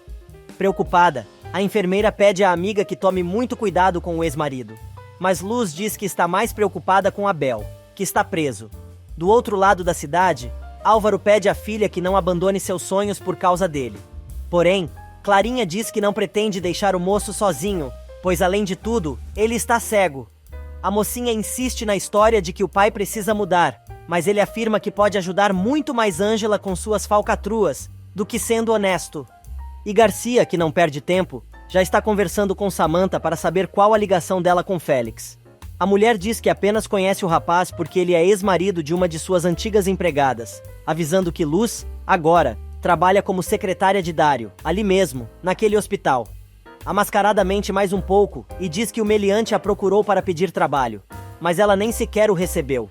Preocupada, a enfermeira pede à amiga que tome muito cuidado com o ex-marido. Mas Luz diz que está mais preocupada com Abel, que está preso. Do outro lado da cidade, Álvaro pede à filha que não abandone seus sonhos por causa dele. Porém, Clarinha diz que não pretende deixar o moço sozinho, pois além de tudo, ele está cego. A mocinha insiste na história de que o pai precisa mudar, mas ele afirma que pode ajudar muito mais Ângela com suas falcatruas do que sendo honesto. E Garcia, que não perde tempo, já está conversando com Samantha para saber qual a ligação dela com Félix. A mulher diz que apenas conhece o rapaz porque ele é ex-marido de uma de suas antigas empregadas, avisando que Luz, agora, trabalha como secretária de Dário, ali mesmo, naquele hospital. A mascarada mente mais um pouco e diz que o meliante a procurou para pedir trabalho, mas ela nem sequer o recebeu.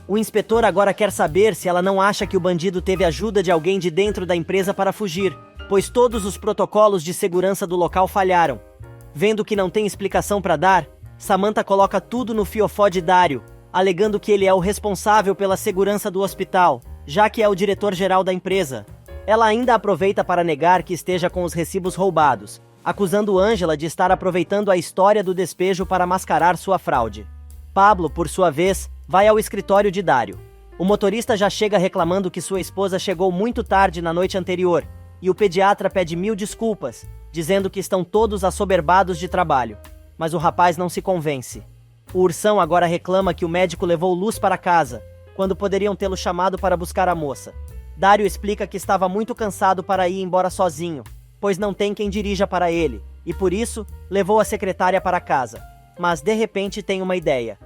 O inspetor agora quer saber se ela não acha que o bandido teve ajuda de alguém de dentro da empresa para fugir, pois todos os protocolos de segurança do local falharam. Vendo que não tem explicação para dar, Samantha coloca tudo no fiofó de Dário, alegando que ele é o responsável pela segurança do hospital, já que é o diretor-geral da empresa. Ela ainda aproveita para negar que esteja com os recibos roubados, acusando Ângela de estar aproveitando a história do despejo para mascarar sua fraude. Pablo, por sua vez, vai ao escritório de Dário. O motorista já chega reclamando que sua esposa chegou muito tarde na noite anterior, e o pediatra pede 1000 desculpas, dizendo que estão todos assoberbados de trabalho. Mas o rapaz não se convence. O Ursão agora reclama que o médico levou Luz para casa, quando poderiam tê-lo chamado para buscar a moça. Dário explica que estava muito cansado para ir embora sozinho, pois não tem quem dirija para ele, e por isso, levou a secretária para casa. Mas de repente tem uma ideia.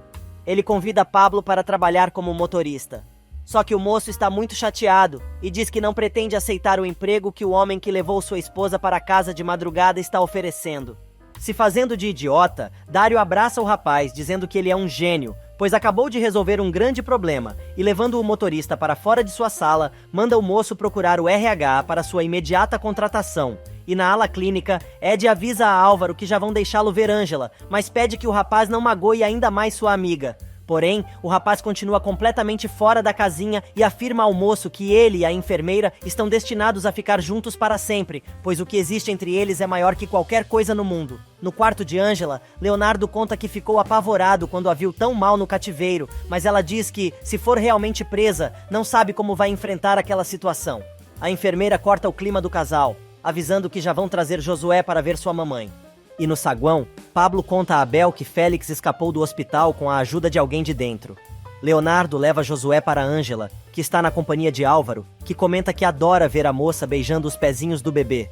Ele convida Pablo para trabalhar como motorista. Só que o moço está muito chateado e diz que não pretende aceitar o emprego que o homem que levou sua esposa para casa de madrugada está oferecendo. Se fazendo de idiota, Dário abraça o rapaz, dizendo que ele é um gênio, pois acabou de resolver um grande problema, e levando o motorista para fora de sua sala, manda o moço procurar o RH para sua imediata contratação. E na ala clínica, Ed avisa a Álvaro que já vão deixá-lo ver Ângela, mas pede que o rapaz não magoe ainda mais sua amiga. Porém, o rapaz continua completamente fora da casinha e afirma ao moço que ele e a enfermeira estão destinados a ficar juntos para sempre, pois o que existe entre eles é maior que qualquer coisa no mundo. No quarto de Ângela, Leonardo conta que ficou apavorado quando a viu tão mal no cativeiro, mas ela diz que, se for realmente presa, não sabe como vai enfrentar aquela situação. A enfermeira corta o clima do casal, avisando que já vão trazer Josué para ver sua mamãe. E no saguão, Pablo conta a Abel que Félix escapou do hospital com a ajuda de alguém de dentro. Leonardo leva Josué para Ângela, que está na companhia de Álvaro, que comenta que adora ver a moça beijando os pezinhos do bebê.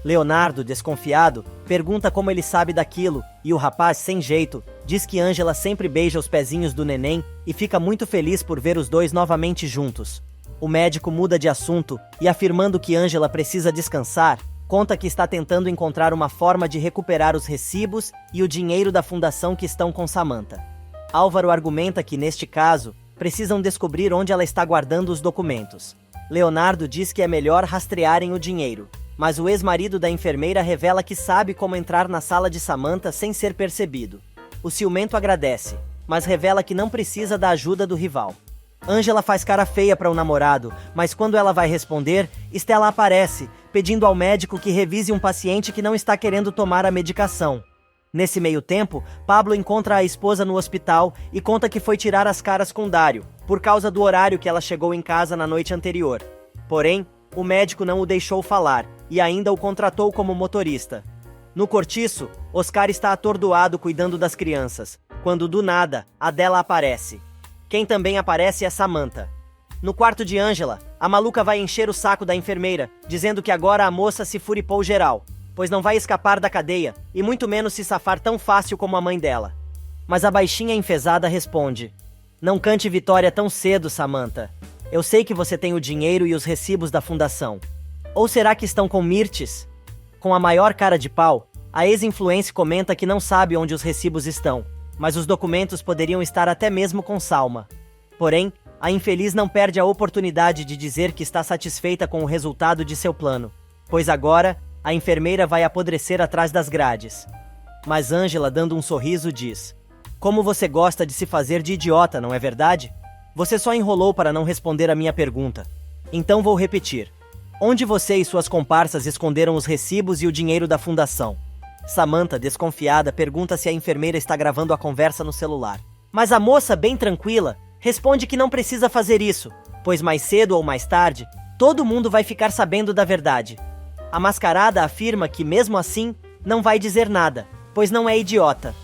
Leonardo, desconfiado, pergunta como ele sabe daquilo, e o rapaz, sem jeito, diz que Ângela sempre beija os pezinhos do neném e fica muito feliz por ver os dois novamente juntos. O médico muda de assunto e, afirmando que Ângela precisa descansar, conta que está tentando encontrar uma forma de recuperar os recibos e o dinheiro da fundação que estão com Samantha. Álvaro argumenta que, neste caso, precisam descobrir onde ela está guardando os documentos. Leonardo diz que é melhor rastrearem o dinheiro, mas o ex-marido da enfermeira revela que sabe como entrar na sala de Samantha sem ser percebido. O ciumento agradece, mas revela que não precisa da ajuda do rival. Ângela faz cara feia para o namorado, mas quando ela vai responder, Stella aparece, pedindo ao médico que revise um paciente que não está querendo tomar a medicação. Nesse meio tempo, Pablo encontra a esposa no hospital e conta que foi tirar as caras com Dário, por causa do horário que ela chegou em casa na noite anterior. Porém, o médico não o deixou falar e ainda o contratou como motorista. No cortiço, Oscar está atordoado cuidando das crianças, quando do nada, Adela aparece. Quem também aparece é Samantha. No quarto de Ângela, a maluca vai encher o saco da enfermeira, dizendo que agora a moça se furipou geral, pois não vai escapar da cadeia, e muito menos se safar tão fácil como a mãe dela. Mas a baixinha enfesada responde: "Não cante vitória tão cedo, Samantha. Eu sei que você tem o dinheiro e os recibos da fundação. Ou será que estão com Mirtes? Com a maior cara de pau, a ex-influencer comenta que não sabe onde os recibos estão, mas os documentos poderiam estar até mesmo com Salma. Porém, a infeliz não perde a oportunidade de dizer que está satisfeita com o resultado de seu plano, pois agora a enfermeira vai apodrecer atrás das grades. Mas Ângela, dando um sorriso, diz: "Como você gosta de se fazer de idiota, não é verdade? Você só enrolou para não responder a minha pergunta. Então vou repetir. Onde você e suas comparsas esconderam os recibos e o dinheiro da fundação?" Samantha, desconfiada, pergunta se a enfermeira está gravando a conversa no celular. Mas a moça, bem tranquila, responde que não precisa fazer isso, pois mais cedo ou mais tarde, todo mundo vai ficar sabendo da verdade. A mascarada afirma que, mesmo assim, não vai dizer nada, pois não é idiota.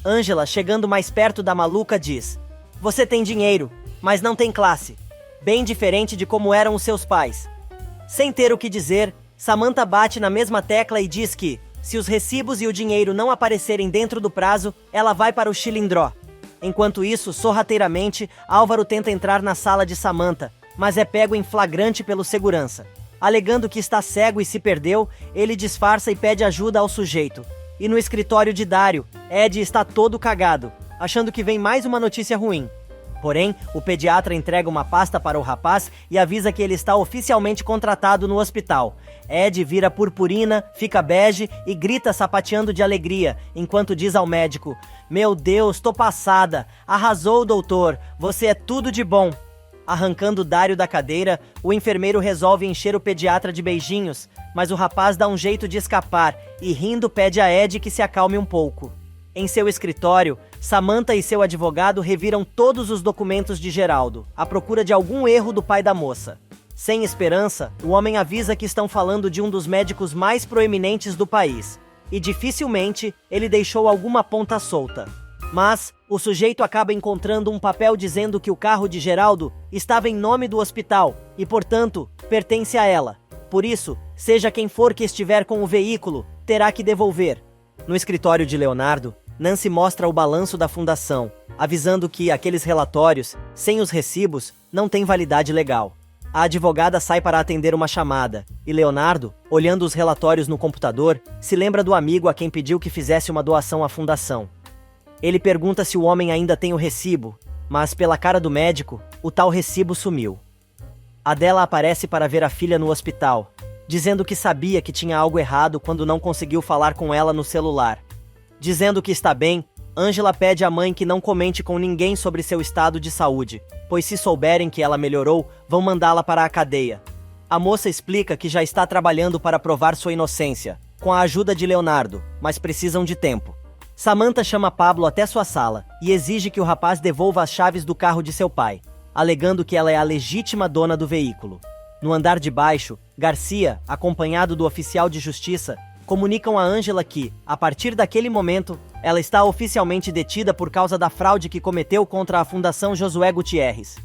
Ângela, chegando mais perto da maluca, diz: "Você tem dinheiro, mas não tem classe. Bem diferente de como eram os seus pais." Sem ter o que dizer, Samantha bate na mesma tecla e diz que, se os recibos e o dinheiro não aparecerem dentro do prazo, ela vai para o Chilindró. Enquanto isso, sorrateiramente, Álvaro tenta entrar na sala de Samantha, mas é pego em flagrante pelo segurança. Alegando que está cego e se perdeu, ele disfarça e pede ajuda ao sujeito. E no escritório de Dário, Ed está todo cagado, achando que vem mais uma notícia ruim. Porém, o pediatra entrega uma pasta para o rapaz e avisa que ele está oficialmente contratado no hospital. Ed vira purpurina, fica bege e grita sapateando de alegria, enquanto diz ao médico: "Meu Deus, tô passada! Arrasou, doutor! Você é tudo de bom!" Arrancando Dário da cadeira, o enfermeiro resolve encher o pediatra de beijinhos, mas o rapaz dá um jeito de escapar e, rindo, pede a Ed que se acalme um pouco. Em seu escritório, Samantha e seu advogado reviram todos os documentos de Geraldo, à procura de algum erro do pai da moça. Sem esperança, o homem avisa que estão falando de um dos médicos mais proeminentes do país, e dificilmente ele deixou alguma ponta solta. Mas o sujeito acaba encontrando um papel dizendo que o carro de Geraldo estava em nome do hospital e, portanto, pertence a ela. Por isso, seja quem for que estiver com o veículo, terá que devolver. No escritório de Leonardo, Nancy mostra o balanço da fundação, avisando que aqueles relatórios, sem os recibos, não têm validade legal. A advogada sai para atender uma chamada, e Leonardo, olhando os relatórios no computador, se lembra do amigo a quem pediu que fizesse uma doação à fundação. Ele pergunta se o homem ainda tem o recibo, mas pela cara do médico, o tal recibo sumiu. Adela aparece para ver a filha no hospital, dizendo que sabia que tinha algo errado quando não conseguiu falar com ela no celular. Dizendo que está bem, Ângela pede à mãe que não comente com ninguém sobre seu estado de saúde, pois se souberem que ela melhorou, vão mandá-la para a cadeia. A moça explica que já está trabalhando para provar sua inocência, com a ajuda de Leonardo, mas precisam de tempo. Samantha chama Pablo até sua sala e exige que o rapaz devolva as chaves do carro de seu pai, alegando que ela é a legítima dona do veículo. No andar de baixo, Garcia, acompanhado do oficial de justiça, comunicam a Ângela que, a partir daquele momento, ela está oficialmente detida por causa da fraude que cometeu contra a Fundação Josué Gutierrez.